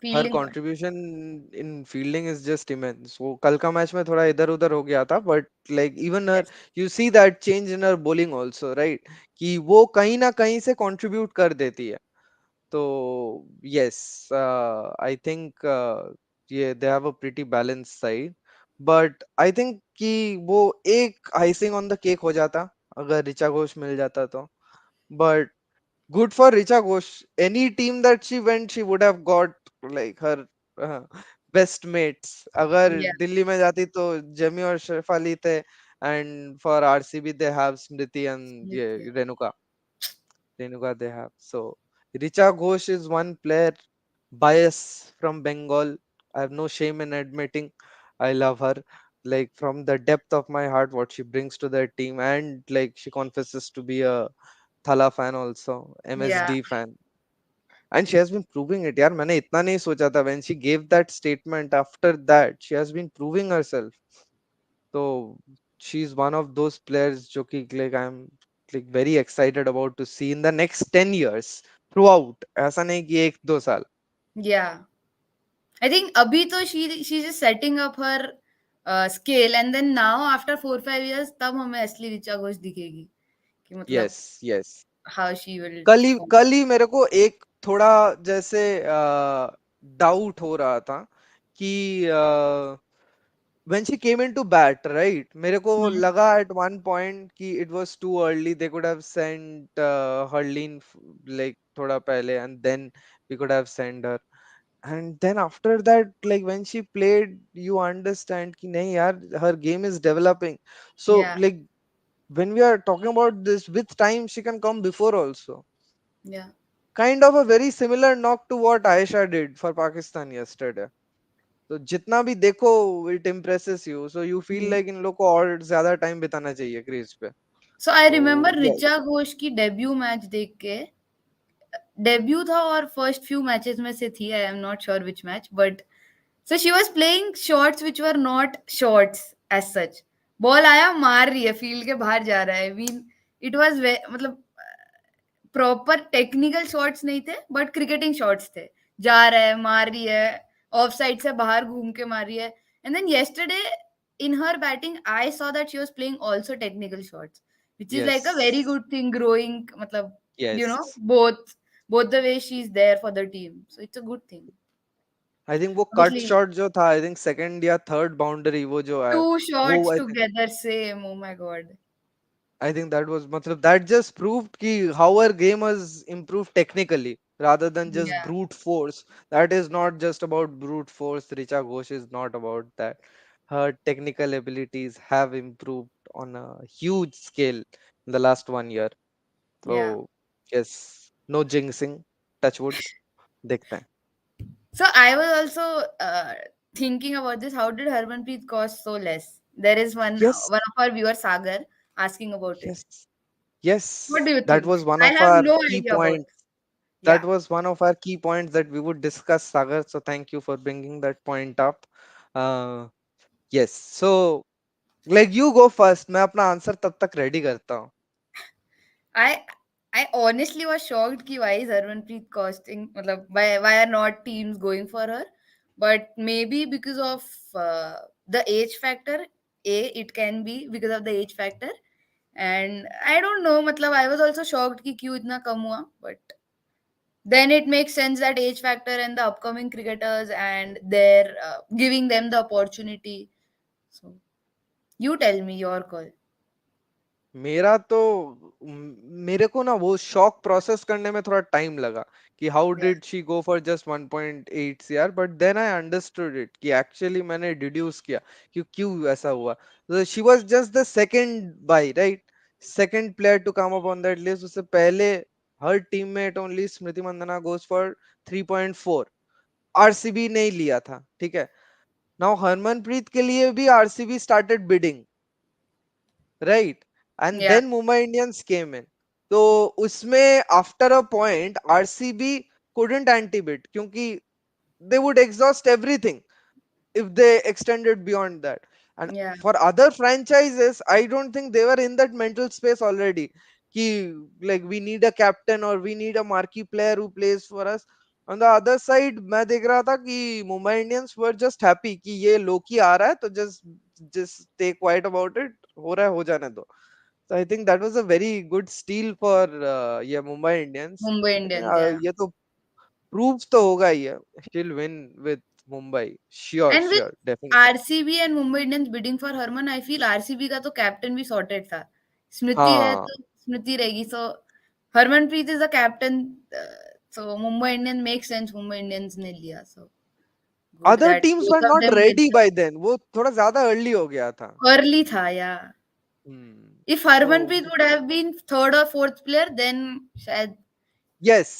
Her Fielding part. contribution in fielding is just immense. वो कल का match में थोड़ा इधर उधर हो गया था, but like even her, Yes. you see that change in her bowling also, right? कि वो कहीं ना कहीं से contribute कर देती है. So yes, I think yeah, they have a pretty balanced side, but I think कि वो एक icing on the cake हो जाता अगर रिचा घोष मिल जाता तो. But good for Richa Ghosh. Any team that she went, she would have got like her uh, best mates. अगर Yeah. Delhi में जाती तो जेमी और शेफाली थे, and for RCB they have Smriti and Yes, ये yeah. Renuka they have. So Richa Ghosh is one player bias from Bengal. I have no shame in admitting I love her. Like from the depth of my heart, what she brings to their team, and like she confesses to be a Thala fan also, Yeah. MSD fan. And she has been proving it. यार मैंने इतना नहीं सोचा था when she gave that statement after that she has been proving herself. So she's one of those players जो कि like I'm like very excited about to see in the next 10 years throughout. ऐसा नहीं कि एक दो साल. Yeah. I think abhi to she's just setting up her scale, and then now after 4 5 years तब हमें असली ऋचा घोष दिखेगी कि मतलब Yes, yes. how she will perform. कल ही मेरे को एक थोड़ा जैसे डाउट हो रहा था कि when she came into bat, right? मेरे को Hmm. लगा at one point कि it was too early. They could have sent Harleen like थोड़ा पहले, and then we could have sent her. And then after that, like when she played, you understand कि नहीं यार, her game is developing. So Yeah. like when we are talking about this, with time she can come before also. Yeah. Kind of a very similar knock to what Aisha did for Pakistan yesterday. तो जितना भी देखो it impresses you, so you feel Hmm. like इन लोग को और ज्यादा time बिताना चाहिए क्रीज पे. So I remember तो yes, ऋचा घोष की डेब्यू मैच देख के, डेब्यू था और फर्स्ट फ्यू मैचेस में से थी, I am not sure which match, but so she was playing shots which were not shots as such. Ball आया, मार रही है, फील्ड के बाहर जा रहा है. मीन इट वाज मतलब प्रॉपर टेक्निकल शॉट्स नहीं थे, बट क्रिकेटिंग शॉट्स थे. जा रहा है, मार रही है, ऑफ साइड से बाहर घूम के मार रही है. And then yesterday in her batting, I saw that she was playing also technical shots. which is like a very Yes. good thing growing, matlab, Yes. both the way she's there for the team, so it's a good thing. I think वो cut Mostly shot जो था, I think second या third boundary वो जो है, two वो shots I think, together same, oh my god. I think that was matlab that just proved ki how our game has improved technically rather than just Yeah, brute force. That is not just about brute force. Richa Ghosh is not about that. Her technical abilities have improved on a huge scale in the last 1 year. yeah. So yes, no jinxing. Touch woods. देखते हैं. So I was also thinking about this. How did Harmanpreet cost so less? There is Yes, one of our viewers, Sagar, asking about it. yes, What do yes. you That think? was one I of have our no key idea about. points. That Yeah, was one of our key points that we would discuss, Sagar. So thank you for bringing that point up. Uh, yes. So like you go first. मैं अपना answer तब तक ready करता हूँ. I I honestly was shocked कि why is Harmanpreet costing, मतलब why are not teams going for her? But maybe because of the age factor. It can be because of the age factor. And I don't know, मतलब I was also shocked कि क्यों इतना कम हुआ. But then it makes sense that age factor and the upcoming cricketers and their giving them the opportunity. So you tell me your call. मेरा तो मेरे को ना वो शॉक प्रोसेस करने में थोड़ा टाइम लगा कि how Yeah, did she go for just 1.8 CR, but then I understood it कि एक्चुअली मैंने डिड्यूस किया कि क्यों ऐसा हुआ. She was just the second buy, right, second player to come up on that list. उससे पहले her teammate only Smriti Mandhana goes for 3.4. RCB नहीं लिया था, ठीक है. नाउ हरमनप्रीत के लिए भी RCB started bidding, right, and yeah, then Mumbai Indians came in. तो उसमें after a point RCB couldn't anti bid क्योंकि they would exhaust everything if they extended beyond that. And yeah, for other franchises, I don't think they were in that mental space already. Ki, like we need a captain or we need a marquee player who plays for us. On the other side, मैं देख रहा था कि Mumbai Indians were just happy कि ये लोकी आ रहा है तो just stay quiet about it. हो रहा है हो जाने दो. So I think that was a very good steal for yeah, Mumbai Indians. Mumbai I think Indians, yeah. ये तो prove तो होगा ही है. She'll win with Mumbai. Sure, And with sure, definitely. RCB and Mumbai Indians bidding for Harman, I feel RCB का तो captain भी sorted था. स्मृति है हाँ. तो स्मृति रहेगी. So Harmanpreet is the captain. So Mumbai Indians make sense, Mumbai Indians ने लिया. So good Other that teams were both of not them did. ready by then. वो थोड़ा ज्यादा early हो गया था. अर्ली था या. Hmm. If So Harmanpreet would have been third or fourth player, then शायद yes,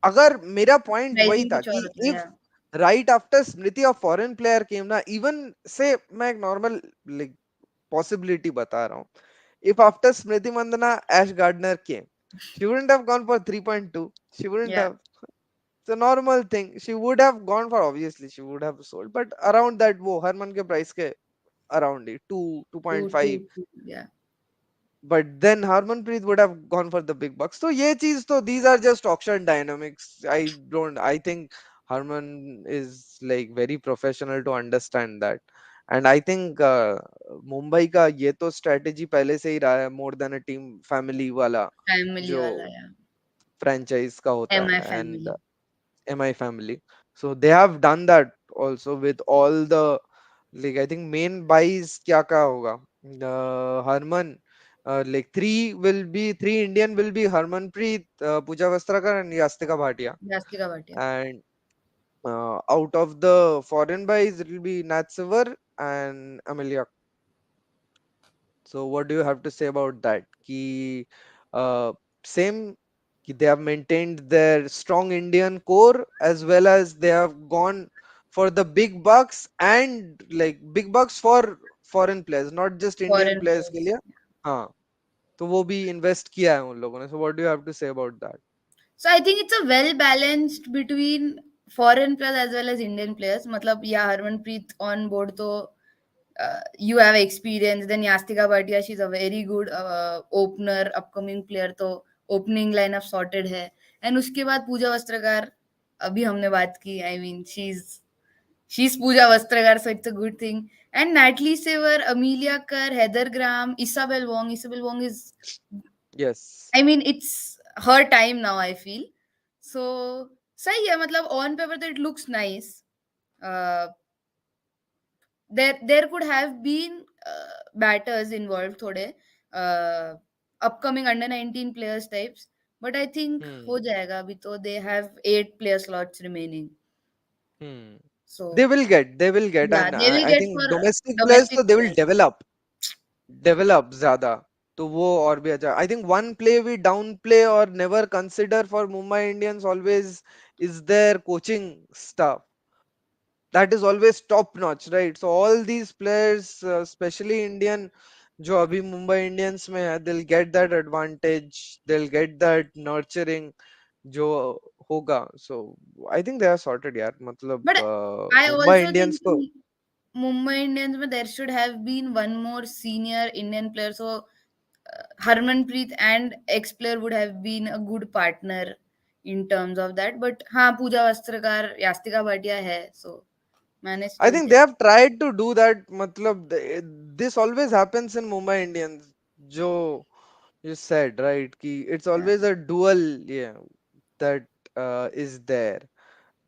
अगर मेरा point वही प्राइसिंग था कुछ और कि होता. if या, right after Smriti a foreign player came ना, even say मैं एक normal like possibility बता रहा हूँ. If after Smriti Mandana Ash Gardner came, she wouldn't have gone for 3.2. She wouldn't या, have. It's a normal thing. She would have gone for, obviously she would have sold, but around that वो हरमन के price के around it 2 to 2.5. To या. But then Harmanpreet would have gone for the big bucks. So ये चीज तो these are just auction dynamics. I think Harman is like very professional to understand that. And I think Mumbai का ये तो strategy पहले से ही रहा है, more than a team family वाला फैमिली जो वाला या. franchise का होता एम आई है. And family. MI family. So they have done that also with all the, like I think main buys क्या क्या होगा. Harman, like three Indian will be Harmanpreet, Pooja Vastrkar and Yastika Bhatia. जास्ती का Bhatia. And out of the foreign buys, it will be Natsivar and Amelia. So what do you have to say about that? Ki, uh, same, ki they have maintained their strong Indian core as well as they have gone for the big bucks and like big bucks for foreign players, not just Indian foreign players के players. लिए. हाँ, तो वो भी invest किया है उन लोगों ने. So what do you have to say about that? So I think it's a well balanced between foreign players as well as Indian players. मतलब या हरमनप्रीत on board तो you have experience. Then Yastika Bhatia, she's a very good opener, upcoming player. तो opening lineup sorted है. And उसके बाद पूजा वस्त्रकार, अभी हमने बात की. I mean, she's She's Pooja Vastragar, so it's a good thing. And Natalie Saver, Amelia Kerr, Heather Graham, Isabel Wong. Isabel Wong is, Yes. I mean, it's her time now, I feel. So, सही है मतलब on paper that it looks nice. Uh, there could have been batters involved थोड़े uh, upcoming under 19 players types, but I think Hmm. हो जाएगा अभी तो they have 8 player slots remaining. Hmm. So They will get, yeah, and they will I get think for domestic players domestic so they will players. develop ज्यादा, तो वो और भी अच्छा. I think one play we downplay or never consider for Mumbai Indians always is their coaching staff. That is always top notch, right? So all these players, especially Indian, जो अभी Mumbai Indians में है, they'll get that advantage, they'll get that nurturing जो होगा. So I think they are sorted यार, मतलब But I Mumbai also think Indians को. in Mumbai Indians में there should have been one more senior Indian player. So Harmanpreet and ex player would have been a good partner in terms of that. But हाँ पूजा वस्त्रकार यास्तिका भाटिया है, so manage I तो think किया. they have tried to do that. Matlab, this always happens in Mumbai Indians. Jo you said, right? Ki it's Yeah. always a dual, yeah, that is there.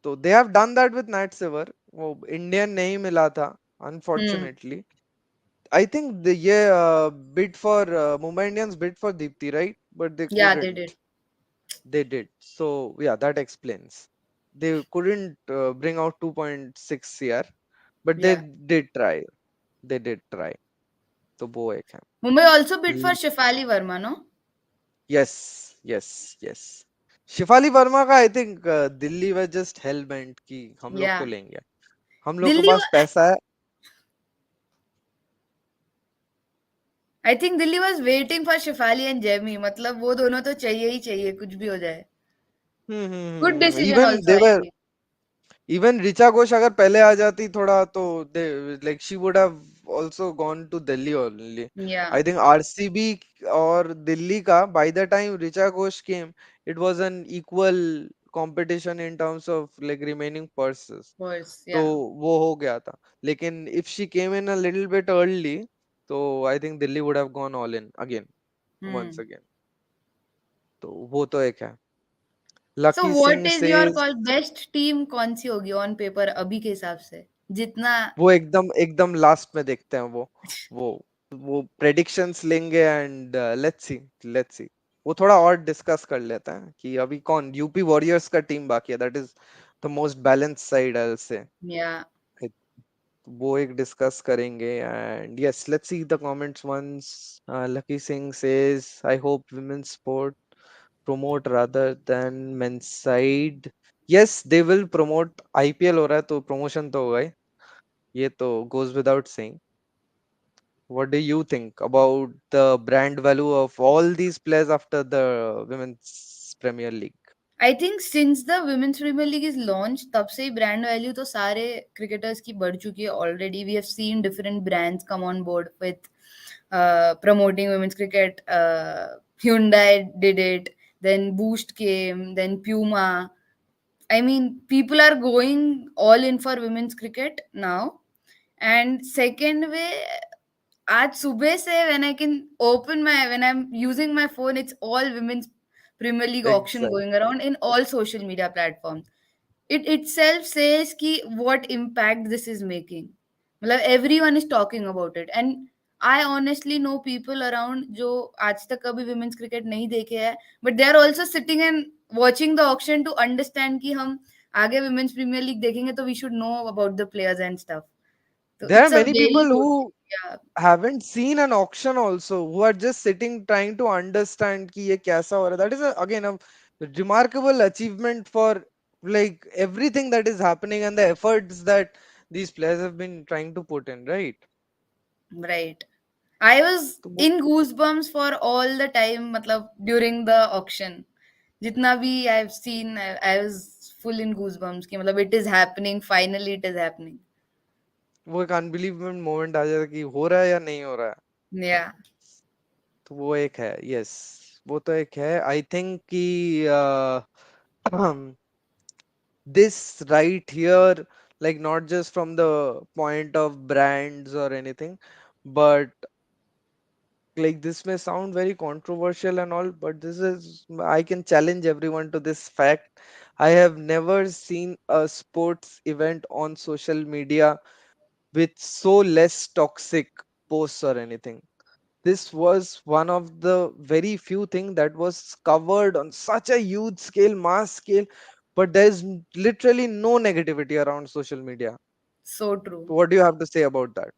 So they have done that with Nat Silver. वो Indian नहीं मिला था, Hmm. unfortunately. I think the year bid for Mumbai Indians bid for Deepthi, right? But they Yeah, they couldn't. did. They did. So yeah, that explains. They couldn't bring out 2.6 CR, but they Yeah. did try. They did try. तो वो एक है. Mumbai also bid for ल- Shefali Verma, no? Yes, yes, yes. Shifali Verma का I think Delhi व just hello bent की हम लोग तो Yeah. लेंगे. हम लोग के दिल्ली पास पैसा है. I think Delhi was waiting for Shafali and Jemi, मतलब वो दोनों तो चाहिए ही चाहिए कुछ भी हो जाए. Good decision even also I देवर, फील. इवन रिचा घोष अगर पहले आ जाती थोड़ा तो they like she would have also gone to Delhi only. Yeah. I think RCB और दिल्ली का by the time Richa Ghosh came, it was an equal competition in terms of like remaining purses. Course तो yeah. वो हो गया था. लेकिन if she came in a little bit early, तो I think Delhi would have gone all in again, once hmm. Again. तो वो तो एक है. So Lucky what Singh is your says, call, best team कौन सी होगी ऑन पेपर अभी के हिसाब से जितना. वो एकदम एकदम लास्ट में देखते हैं वो वो प्रेडिक्शंस लेंगे एंड लेट्स सी. वो थोड़ा और डिस्कस कर लेते हैं कि अभी कौन यूपी वॉरियर्स का टीम बाकी है, that is the most balance side I will say. Yeah. वो एक डिस्कस करेंगे. And yes, let's see the comments once. Lucky Singh says I hope women's sport promote rather than men's side. yes, they will promote. IPL हो रहा है तो promotion तो होगा ही, ये तो goes without saying. What do you think about the brand value of all these players after the Women's Premier League? I think since the Women's Premier League is launch तब से ही ब्रांड वैल्यू तो सारे cricketers की बढ़ चुकी है already. We have seen different brands come on board with promoting women's cricket. Hyundai did it, then Boost came, then Puma. I mean, people are going all in for women's cricket now. And second way, आज सुबह से when I can open my when I'm using my phone, it's all women's Premier League auction Exactly. going around in all social media platforms. It itself says कि what impact this is making. मतलब everyone is talking about it. And I honestly know people around जो आज तक कभी women's cricket नहीं देखे हैं, but they are also sitting and watching the auction to understand कि हम आगे women's Premier League देखेंगे तो we should know about the players and stuff. So There are it's a many people very good thing. who Yeah. haven't seen an auction also, who are just sitting trying to understand कि ये कैसा हो रहा है. That is again a remarkable achievement for like everything that is happening and the efforts that these players have been trying to put in, right? Right. I was तो in goosebumps for all the time, matlab, during the auction. जितना भी I've seen, I was full in goosebumps कि मतलब it is happening, finally it is happening. वो एक unbelievable moment आ जाता है कि हो रहा है या नहीं हो रहा है. हाँ, Yeah. तो वो एक है. यस, वो तो एक है. आई थिंक कि this right here, like not just from the point of brands or anything, but like this may sound very controversial and all, but this is, I can challenge everyone to this fact. I have never seen a sports event on social media with so less toxic posts or anything. This was one of the very few things that was covered on such a huge scale, mass scale, but there's literally no negativity around social media. So true. What do you have to say about that?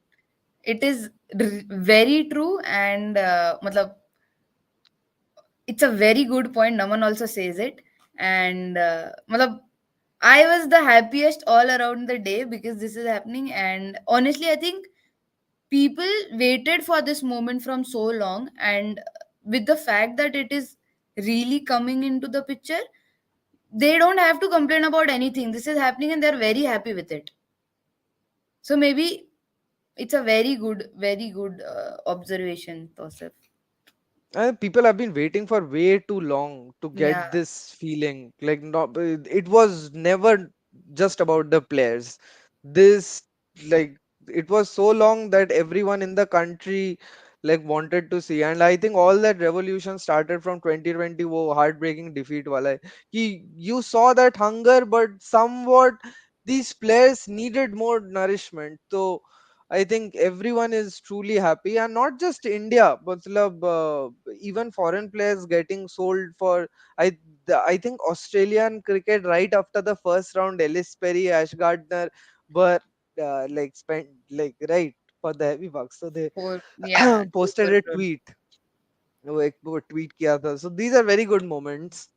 It is very true, and matlab, it's a very good point. Naman also says it, and matlab, I was the happiest all around the day because this is happening, and honestly, I think people waited for this moment from so long, and with the fact that it is really coming into the picture, they don't have to complain about anything. This is happening, and they're very happy with it. So maybe it's a very good observation, Tosif. People have been waiting for way too long to Yeah, get this feeling. Like, not, it was never just about the players. This, like, it was so long that everyone in the country like wanted to see. And I think all that revolution started from 2020, wo heartbreaking defeat wala hai. You saw that hunger, but somewhat these players needed more nourishment. So I think everyone is truly happy, and not just India, but even foreign players getting sold for. I think Australian cricket right after the first round, Ellis Perry, Ash Gardner were like spent like right for the heavy bucks. So they yeah, those posted were a good. tweet. वो tweet किया था. So these are very good moments.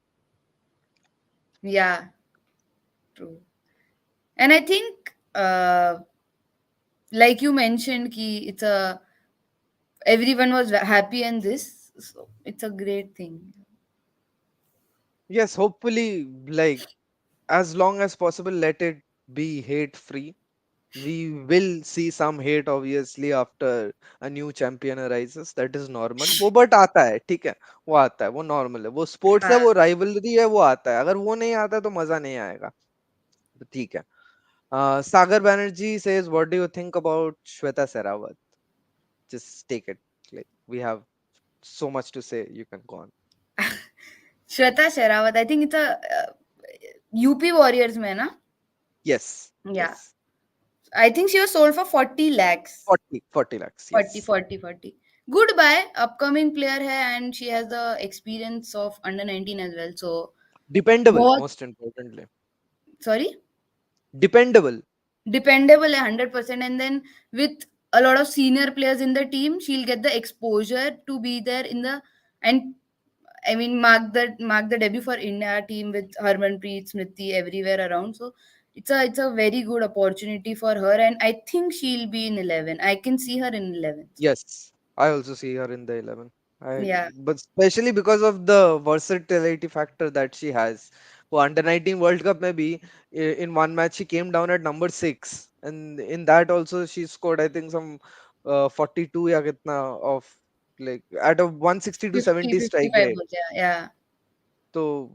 Yeah, true. And I think, like you mentioned, ki it's a everyone was happy and this, so it's a great thing. Yes, hopefully, like as long as possible, let it be hate free. We will see some hate obviously after a new champion arises. That is normal. वो but आता है, ठीक है, वो आता है, वो normal है, वो स्पोर्ट्स है, हाँ, वो राइवलरी है, वो आता है. अगर वो नहीं आता है तो मजा नहीं आएगा. तो ठीक है. Sagar Banerjee says, what do you think about Shweta Sehrawat? Just take it. Like we have so much to say. You can go on. Shweta Sherawat. I think it's a UP Warriors में ना. Yes, Yeah, yes. I think she was sold for 40 lakhs. 40 lakhs. 40, Yes. 40, 40. Goodbye, upcoming player है and she has the experience of under 19 as well. So Dependable, बहुत, most importantly. sorry, Dependable. dependable है 100%, and then with a lot of senior players in the team, she'll get the exposure to be there in the, and I mean mark the debut for India team with Harmanpreet, Smriti everywhere around. So it's a very good opportunity for her, and I think she'll be in 11. I can see her in 11th. Yes, I also see her in the 11. Yeah, But especially because of the versatility factor that she has. वो under 19 World Cup में भी in one match she came down at number 6, and in that also she scored I think some 42 या कितना of like at a 160 to 50, 70 strike 55 rate. बोलते हैं. Yeah, So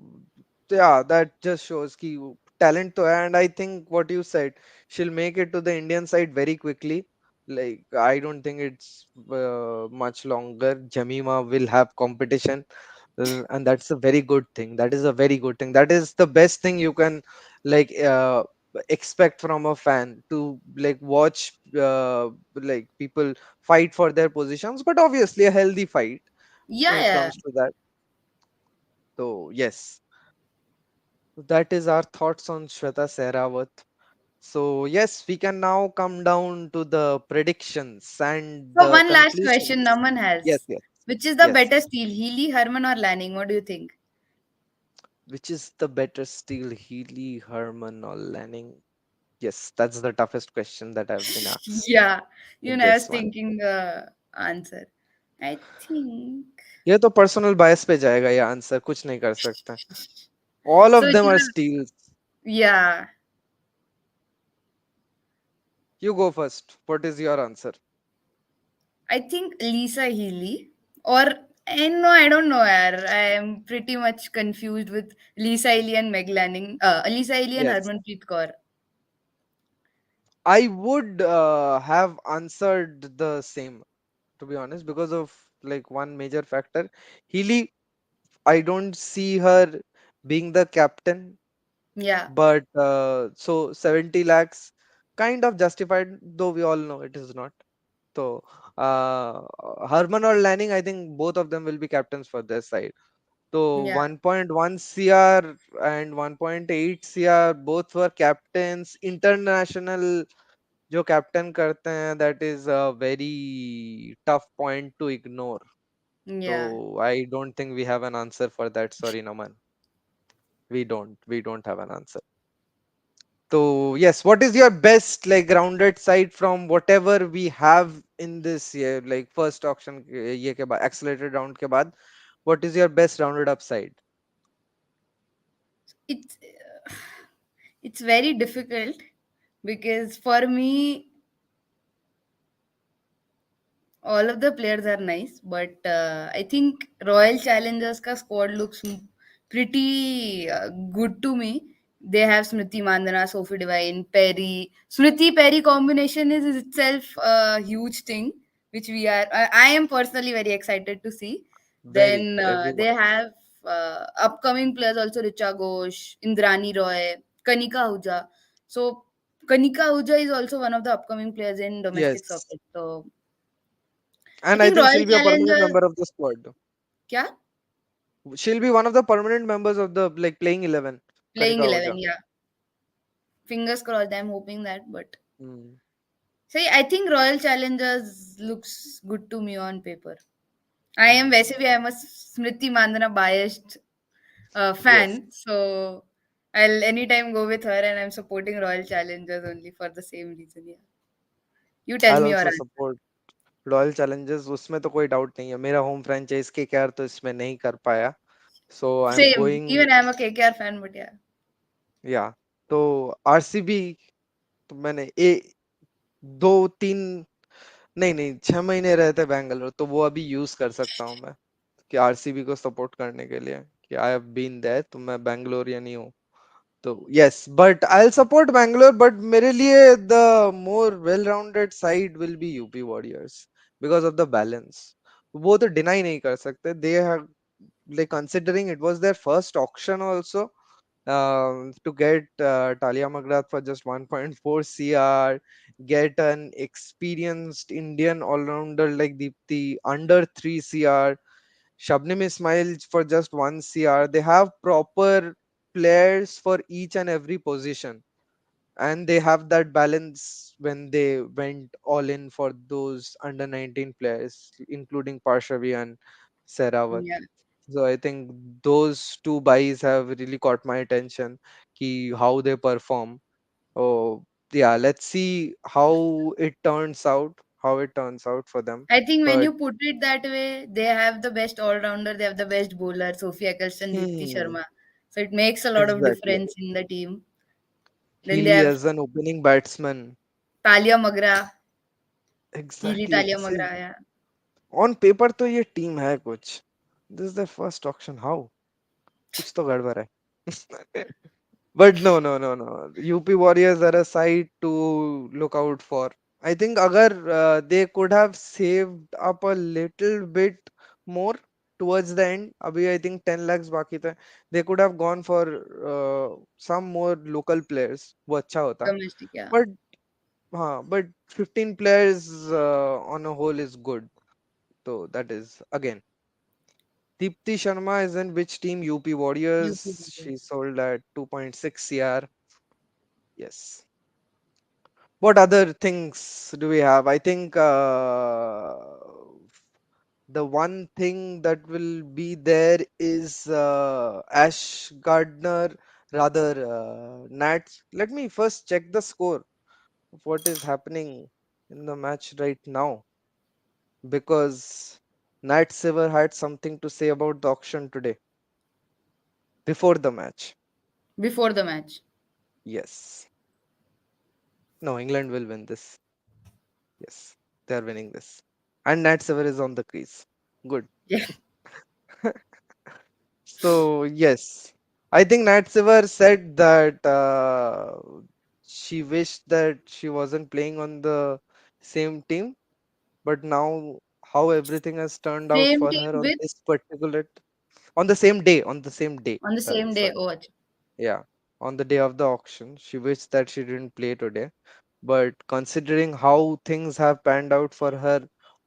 yeah, that just shows कि talent तो है, and I think what you said, she'll make it to the Indian side very quickly. Like I don't think it's much longer. Jamima will have competition, and that's a very good thing. That is a very good thing. That is the best thing you can like expect from a fan, to like watch like people fight for their positions, but obviously a healthy fight yeah, when it yeah. comes to that. So yes. That is our thoughts on Shweta Sehrawat. So yes, we can now come down to the predictions and So the one last question conclusions. Naman Yes, has. yes, Which is the yes. better steal, Healy, Herman or Lanning? What do you think? Which is the better steel, Healy, Herman, or Lanning? Yes, that's the toughest question that I've been asked Yeah, you with know, I was this one. thinking the answer. I think ये तो personal bias पे जाएगा ये answer, कुछ नहीं कर सकते. All so. of them are steals. Yeah, You go first. What is your answer? I think Lisa Healy or no, I don't know. Yaar. I am pretty much confused with Lisa Healy and Meg Lanning. Lisa Healy and Yes. Harmanpreet Kaur. I would have answered the same, to be honest, because of like one major factor. Healy, I don't see her being the captain, Yeah, but so 70 lakhs kind of justified, though we all know it is not. So Harman or Lanning, I think both of them will be captains for their side. So yeah, 1.1 CR and 1.8 CR both were captains. International जो captain करते हैं, that is a very tough point to ignore. So yeah. I don't think we have an answer for that. Sorry, Naman. We don't have an answer. So yes, what is your best like grounded side from whatever we have in this year, like first auction ये के बाद accelerated round के बाद, what is your best rounded up side? It's it's very difficult because for me all of the players are nice, but I think Royal Challengers ka squad looks pretty good to me. They have Smriti Mandana, Sophie Devine, Perry. Smriti Perry combination is itself a huge thing, which I am personally very excited to see. Very Then they everyone. have upcoming players also: Richa Ghosh, Indrani Roy, Kanika Ahuja. So Kanika Ahuja is also one of the upcoming players in domestic Yes, circuit. So I and I think think Royal she'll be a permanent Challengers, member of the squad. क्या? She'll be one of the permanent members of the like playing 11. Playing Kanika 11, Oja. yeah. Fingers crossed, I'm hoping that. But Hmm. see, I think Royal Challengers looks good to me on paper. I am Hmm. वैसे भी I am a Smriti Mandana biased Yes, fan, so I'll anytime go with her, and I'm supporting Royal Challengers only for the same reason. Yeah, you tell I'll me your also answer. support royal Challengers, उसमें तो कोई doubt नहीं है, मेरा home franchise KKR तो इसमें नहीं कर पाया, so I am Same, going, even I'm a KKR fan, but yeah, या तो आरसीबी, तो मैंने ए 2 3 नहीं नहीं 6 महीने रहते बैंगलोर, तो वो अभी यूज कर सकता हूँ मैं कि आरसीबी को सपोर्ट करने के लिए कि आई हैव बीन देयर, तो मैं बैंगलोरियन ही हूँ। तो yes, but I will support Bangalore, but मेरे लिए the more well rounded side will be UP warriors because of the balance. वो तो डिनाई नहीं कर सकते, they have like considering it was their first auction also, to get Talia Magrat for just 1.4 CR, get an experienced Indian all-rounder like Deepti under 3 CR, Shabnim Ismail for just 1 CR. They have proper players for each and every position, and they have that balance when they went all in for those under 19 players, including Parshavi and Sehrawat. yeah. So I think those two buys have really caught my attention. Ki how they perform. Oh yeah, let's see how it turns out. How it turns out for them. I think when But you put it that way, they have the best all rounder, they have the best bowler, Sophie Eccleston, Deepti hmm, Sharma. So it makes a lot of exactly. difference in the team. Then they Healy have as an opening batsman. Talia Magra, Healy Exactly. Talia This is Magra. Yeah. on paper तो ये team है कुछ. This is their first auction. How? कुछ तो गड़बड़ है. But no, no, no, no. UP Warriors are a side to look out for. I think agar they could have saved up a little bit more towards the end. Abhi I think 10 lakhs baki the. They could have gone for some more local players. वो अच्छा होता. Domestic. Yeah. But but 15 players on a whole is good. So that is again. Deepti Sharma is in which team? UP UP Warriors. She Warriors. sold at 2.6 CR. Yes. What other things do we have? I think the one thing that will be there is Ash Gardner, rather Nats. Let me first check the score of what is happening in the match right now, because Nat Silver had something to say about the auction today before the match. Before the match. Yes. No, England will win this. Yes, they are winning this. And Nat Silver is on the crease. Good. Yeah. So yes, I think Nat Silver said that she wished that she wasn't playing on the same team, but now how everything has turned out Same for team her on with this particular on the same day. on the same day. Sorry. Oh, acha. Yeah, on the day of the auction. She wished that she didn't play today. But considering how things have panned out for her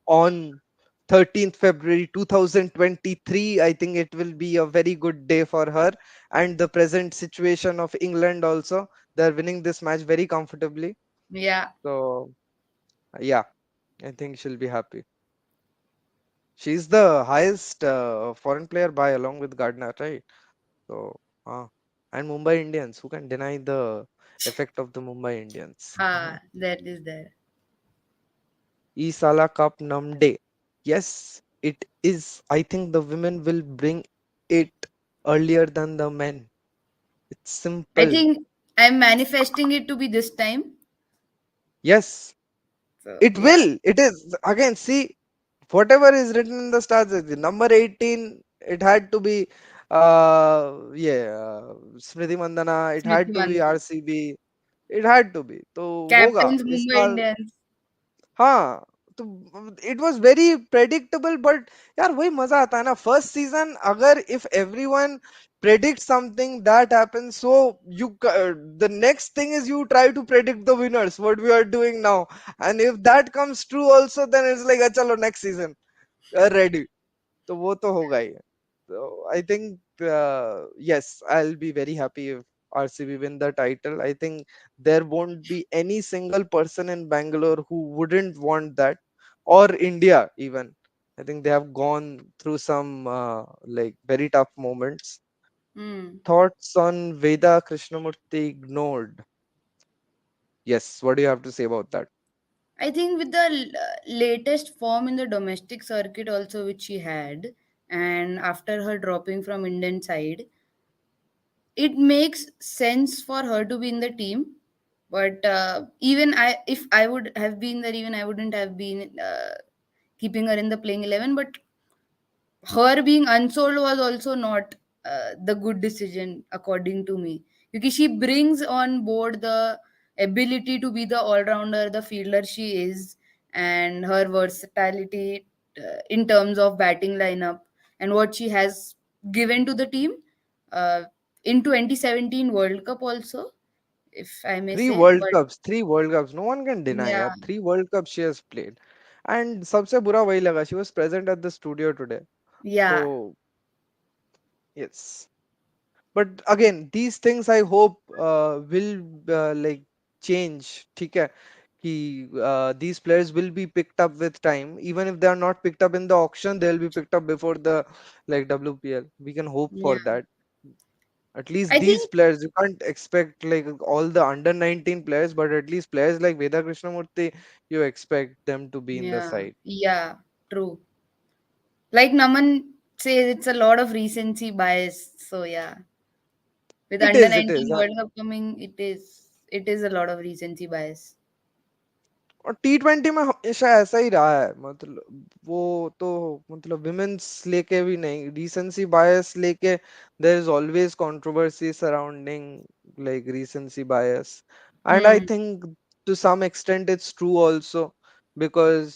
on 13th February 2023, I think it will be a very good day for her. And the present situation of England also, they're winning this match very comfortably. Yeah. So, yeah, I think she'll be happy. She's the highest foreign player by along with Gardner, right? So, and Mumbai Indians, who can deny the effect of the Mumbai Indians? Ha, that is there. Isala Cup Namde. Yes, it is. I think the women will bring it earlier than the men. It's I simple. think I'm manifesting it to be this time. Yes, So it yeah. will. It is. Again, see, whatever is written in the stars, the number 18, it had to be, Smriti Mandana, it Smriti had to be Mandana. RCB, it had to be. तो होगा Captains इस Mumbai साल. Indians. हाँ, तो it was very predictable but यार वही मजा आता है ना फर्स्ट सीजन अगर if everyone predict something that happens so you the next thing is you try to predict the winners what we are doing now and if that comes true also then it's like chalo next season we are ready तो वो तो होगा ही so I think yes, I'll be very happy if RCB win the title. I think there won't be any single person in Bangalore who wouldn't want that, or India even. I think they have gone through some like very tough moments. Hmm. Thoughts on Veda Krishnamurti ignored? Yes, what do you have to say about that? I think with the latest form in the domestic circuit also which she had, and after her dropping from Indian side, it makes sense for her to be in the team. But even I, if I would have been there, even I wouldn't have been keeping her in the playing 11. But her being unsold was also not the good decision according to me, because she brings on board the ability to be the all-rounder, the fielder she is, and her versatility in terms of batting lineup and what she has given to the team uh, in 2017 World Cup also, if I may Three say. World But Cups, three World Cups. No one can deny. yeah, Yeah, three World Cups she has played. And सबसे बुरा वही लगा. She was present at the studio today. yeah, So yes. But again, these things I hope will like change. ठीक है कि these players will be picked up with time. Even if they are not picked up in the auction, they'll be picked up before the like WPL. We can hope for yeah. that. At least I these think players, you can't expect like all the under 19 players, but at least players like Veda Krishnamurti, you expect them to be in the yeah, side. yeah, true. Like Naman says, it's a lot of recency bias. So yeah, with It under is, it is. 19 World Cup coming, it is a lot of recency bias. और T20 में हमेशा ऐसा ही रहा है मतलब वो तो मतलब विमेंस लेके भी नहीं रीसेंसी बायस लेके there is always controversy surrounding like recency bias and I Hmm. Think to some extent it's true also because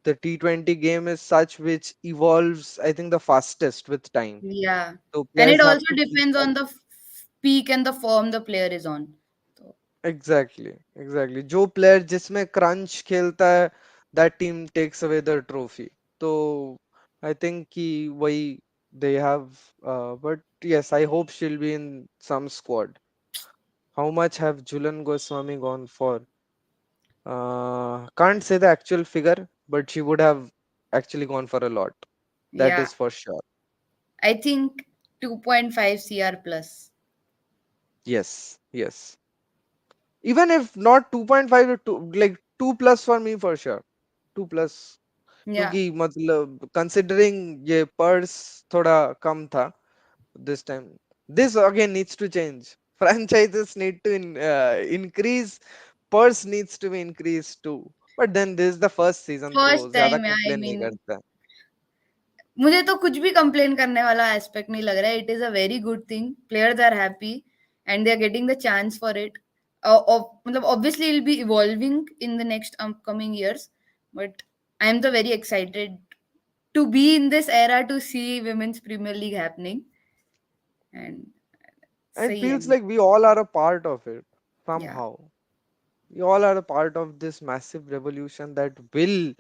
the T20 game is such which evolves I think the fastest with time Yeah, so and it players have also to keep depends up. on the peak and the form the player is on. So, exactly exactly जो player जिसमें crunch खेलता है that team takes away the trophy तो I think कि वही they have but yes I hope she'll be in some squad how much have Julan Goswami gone for can't say the actual figure but she would have actually gone for a lot that yeah, is for sure I think 2.5 CR plus. yes yes even if not 2.5 to 2 like 2 plus for me for sure 2 plus Yeah, क्योंकि मतलब considering ये purse थोड़ा कम था this time this again needs to change franchises need to increase purse needs to be increased too but then this is the first season तो first ज्यादा time. Yeah, I complain नहीं mean, करता मुझे तो कुछ भी कंप्लेन करने वाला एस्पेक्ट नहीं लग रहा है. It is a very good thing. Players are happy and they are getting the chance for it. matlab, obviously it'll be evolving in the next upcoming years, but I'm the very excited to be in this era to see women's Premier League happening. And And it sahi hai. feels like we all are a part of it Yeah, somehow. We all are a part of this massive revolution that will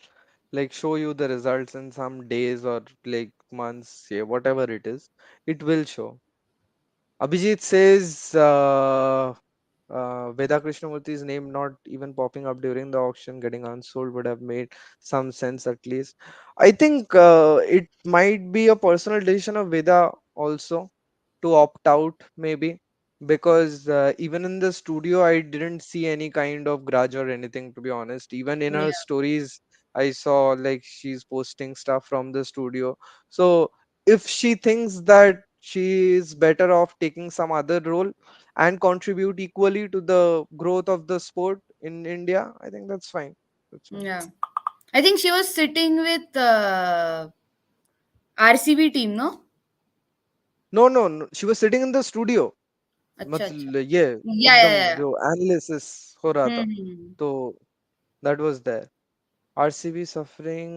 like show you the results in some days or like months, yeah, whatever it is, it will show. Abhijit says Veda Krishnamurthy's name not even popping up during the auction, getting unsold would have made some sense at least. I think it might be a personal decision of Veda also to opt out, maybe, because even in the studio, I didn't see any kind of grudge or anything, to be honest. Even in her yeah, stories, I saw like she's posting stuff from the studio. So if she thinks that she is better off taking some other role and contribute equally to the growth of the sport in India, I think that's fine. That's fine. yeah. I think she was sitting with RCB team, no? No, no, no. She was sitting in the studio. अच्छा अच्छा. मतलब ये Yeah, एकदम yeah, yeah. जो analysis हो रहा था, Hmm. तो that was there. RCB suffering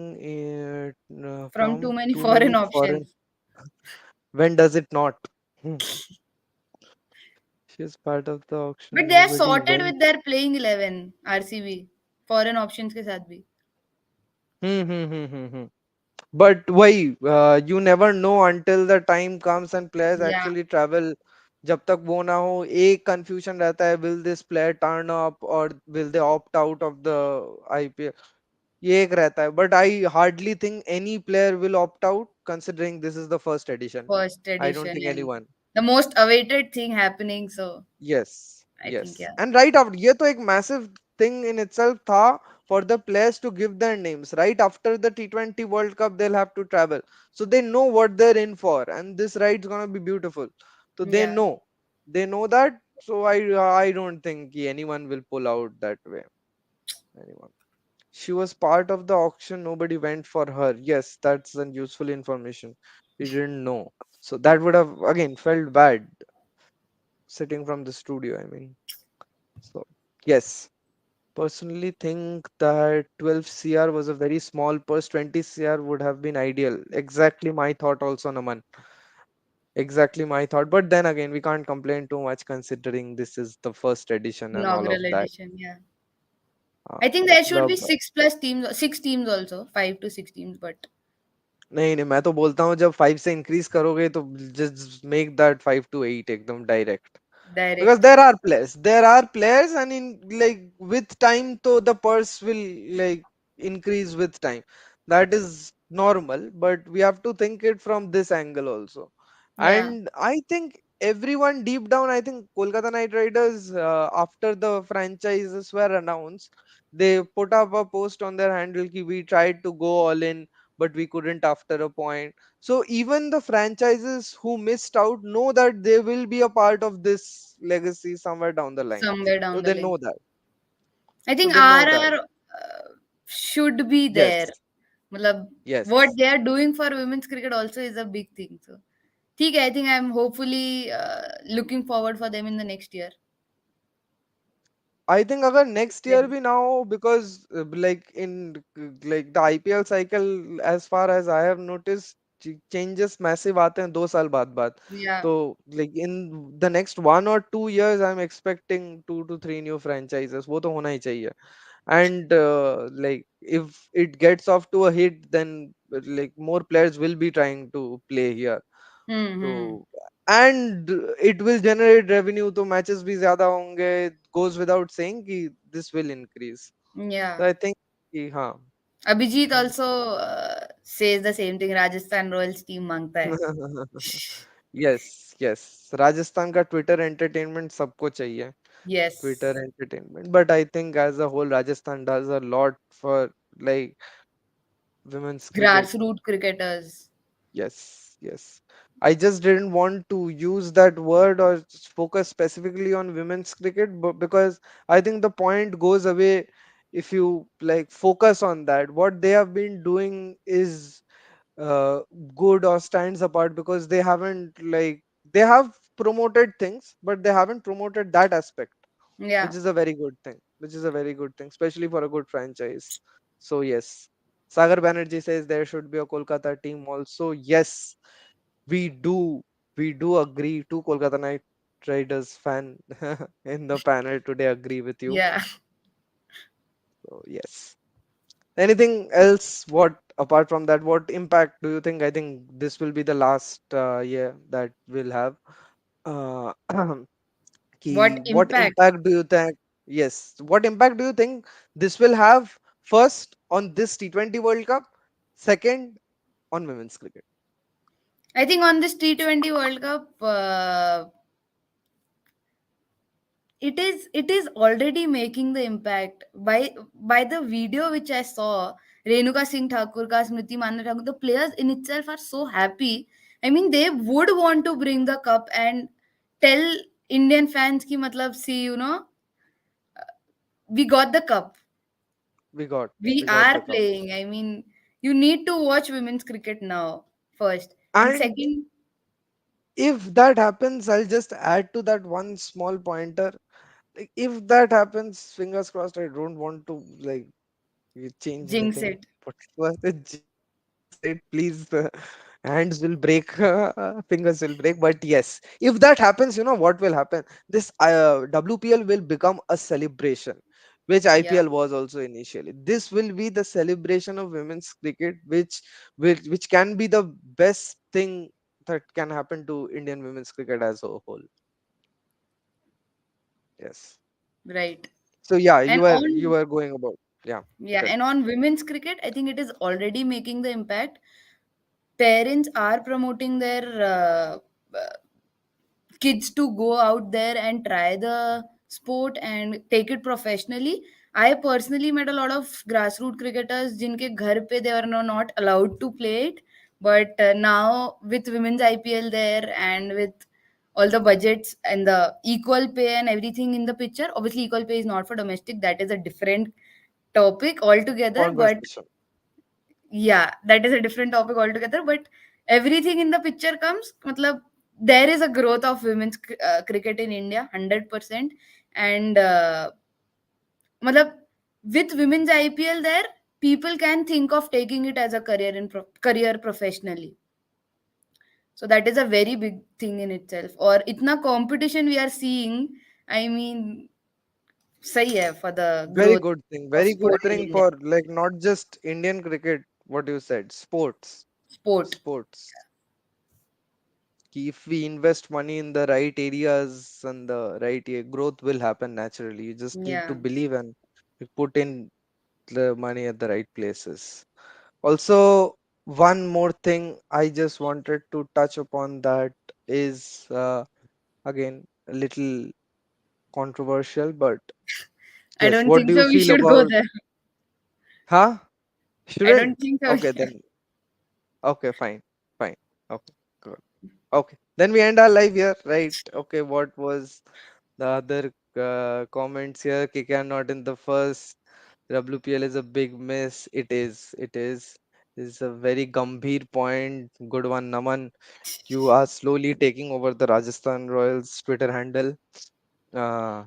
From too from many too many foreign foreign. options. When does it not? Hmm. She is part of the But auction. they are Nobody sorted went. with their playing 11 RCB. Foreign options के साथ भी. Hmm. But why? You never know until the time comes and players Yeah, actually travel. जब तक वो ना हो एक confusion रहता है, will this player turn up or will they opt out of the IPL? ये एक रहता है, but I hardly think any player will opt out considering this is the first edition. first I don't edition think and anyone. the most awaited thing happening. So Yes, I think yes. yeah, And right after, ये तो एक massive thing in itself था for the players to give their names. Right after the T20 World Cup, they'll have to travel. So they know what they're in for, and this ride's gonna be beautiful. So yeah, they know that. So I don't think anyone will pull out that way. Anyone. She was part of the auction. Nobody went for her. Yes, that's an useful information. We didn't know. So that would have again felt bad sitting from the studio. I mean, so yes. Personally think that 12 CR was a very small purse. 20 CR would have been ideal. Exactly my thought also, Naman. Exactly my thought. But then again, we can't complain too much considering this is the first edition and all inaugural of that. edition. Yeah, I think there should be मतलब six plus teams, six teams also, 5 to 6 teams, but नहीं नहीं मैं तो बोलता हूँ जब 5 से increase करोगे तो जस्ट मेक दैट 5 to 8 एकदम direct. Because direct. there are players and in like with time so the purse will like increase with time, that is normal, but we have to think it from this angle also. Yeah, And I think everyone deep down, I think Kolkata Knight Riders, after the franchises were announced, they put up a post on their handle ki we tried to go all in but we couldn't after a point. So even the franchises who missed out know that they will be a part of this legacy somewhere down the line. somewhere So down the they line. know that. I So think they know that. RR should be there. Yes. मतलब what Yes. they are doing for women's cricket also is a big thing. So, ठीक है, I think I'm hopefully looking forward for them in the next year. I think agar next year Like, be now because like in like the IPL cycle as far as I have noticed changes massive आते हैं 2 साल बाद. yeah. So like in the next 1 or 2 years I'm expecting 2 to 3 new franchises. वो तो होना ही चाहिए. And like if it gets off to a hit then like more players will be trying to play here. Hmm. So and it will generate revenue तो matches भी ज्यादा होंगे. Goes without saying कि this will increase. Yeah. So I think कि हाँ. Abhijit also says the same thing. Rajasthan Royals team मांगता है. Yes, yes. Rajasthan का ट्विटर एंटरटेनमेंट सबको चाहिए. Yes. Twitter entertainment. But I think as a whole, Rajasthan does a lot for like women's cricket. Grassroots cricketers. Yes, yes. I just didn't want to use that word or focus specifically on women's cricket, but because I think the point goes away if you like focus on that. What they have been doing is uh, good or stands apart because they haven't like they have promoted things, but they haven't promoted that aspect. Yeah. which is a very good thing. Which is a very good thing, especially for a good franchise. So yes, Sagar Banerjee says there should be a Kolkata team also. Yes, we do. We do agree. Two Kolkata Knight Riders fan in the panel today agree with you. Yeah. So yes. Anything else? What apart from that? What impact do you think? I think this will be the last year that we'll have. Uh, What what impact? impact do you think? Yes, what impact do you think this will have? First on this T20 World Cup, second on women's cricket. I think on this T20 World Cup, it is already making the impact by the video which I saw. Renuka Singh Thakur ka Smriti Mandana Thakur, the players in itself are so happy. I mean, they would want to bring the cup and tell Indian fans ki matlab, see, we got the cup. We got We we got are the cup. playing. I mean, you need to watch women's cricket now first. And And second, if that happens, I'll just add to that one small pointer. Like, if that happens, fingers crossed. I don't want to like you change jinx anything. it. But was the jinx it? Please, hands will break, fingers will break. But yes, if that happens, you know what will happen? This WPL will become a celebration, which Yeah, IPL was also initially. This will be the celebration of women's cricket, which can be the best thing that can happen to Indian women's cricket as a whole. Yes. right. So yeah, And you on were going about, yeah. Yeah, and on women's cricket, I think it is already making the impact. Parents are promoting their kids to go out there and try the sport and take it professionally. I personally met a lot of grassroots cricketers jinke ghar pe they were not allowed to play it. But now with women's IPL there and with all the budgets and the equal pay and everything in the picture, obviously equal pay is not for domestic. That is a different topic altogether. But Conversation. yeah, that is a different topic altogether. But everything in the picture comes matlab, there is a growth of women's cricket in India 100%. And matlab, with women's IPL there, people can think of taking it as a career career professionally. So that is a very big thing in itself. Or itna competition we are seeing, I mean, sahi hai for the Very growth good thing. of Very good sport in thing India. for like not just Indian cricket, what you said, sports. Sport. Sports. If we invest money in the right areas and the right growth will happen naturally. You just need to Yeah. believe and you put in the money at the right places. Also, one more thing I just wanted to touch upon that is again a little controversial, but I yes, don't what think do you so we feel should go about, there. huh? I don't Shouldn't? think so. Okay, then. Okay, fine. Fine. Okay, good. Okay. Then we end our live here, right? Okay, what was the other comments here? KK not in the first. WPL is a big miss. It is. It is. Is a very gambhir point. Good one, Naman. You are slowly taking over the Rajasthan Royals Twitter handle. Uh,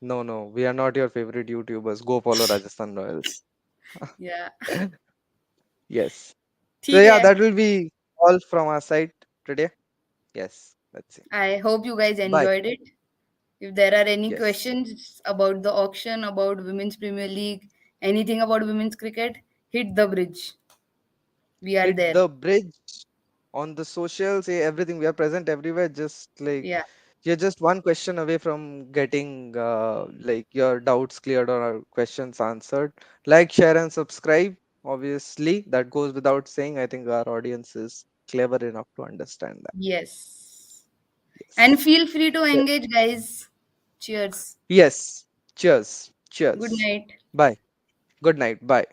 no, no, we are not your favorite YouTubers. Go follow Rajasthan Royals. Yeah. Yes. So ठीक yeah, है. that will be all from our side today. Yes, that's it. I hope you guys Bye. enjoyed it. If there are any Yes. questions about the auction, about Women's Premier League, anything about women's cricket, hit the bridge. We are Hit there. the bridge on the socials, everything. We are present everywhere. Just like Yeah. you're just one question away from getting like your doubts cleared or our questions answered. Like, share, and subscribe. Obviously, that goes without saying. I think our audience is clever enough to understand that. Yes. And Yes. feel free to Yeah. engage, guys. Cheers. Yes. Cheers. Good Cheers. night. Bye. Good night. Bye.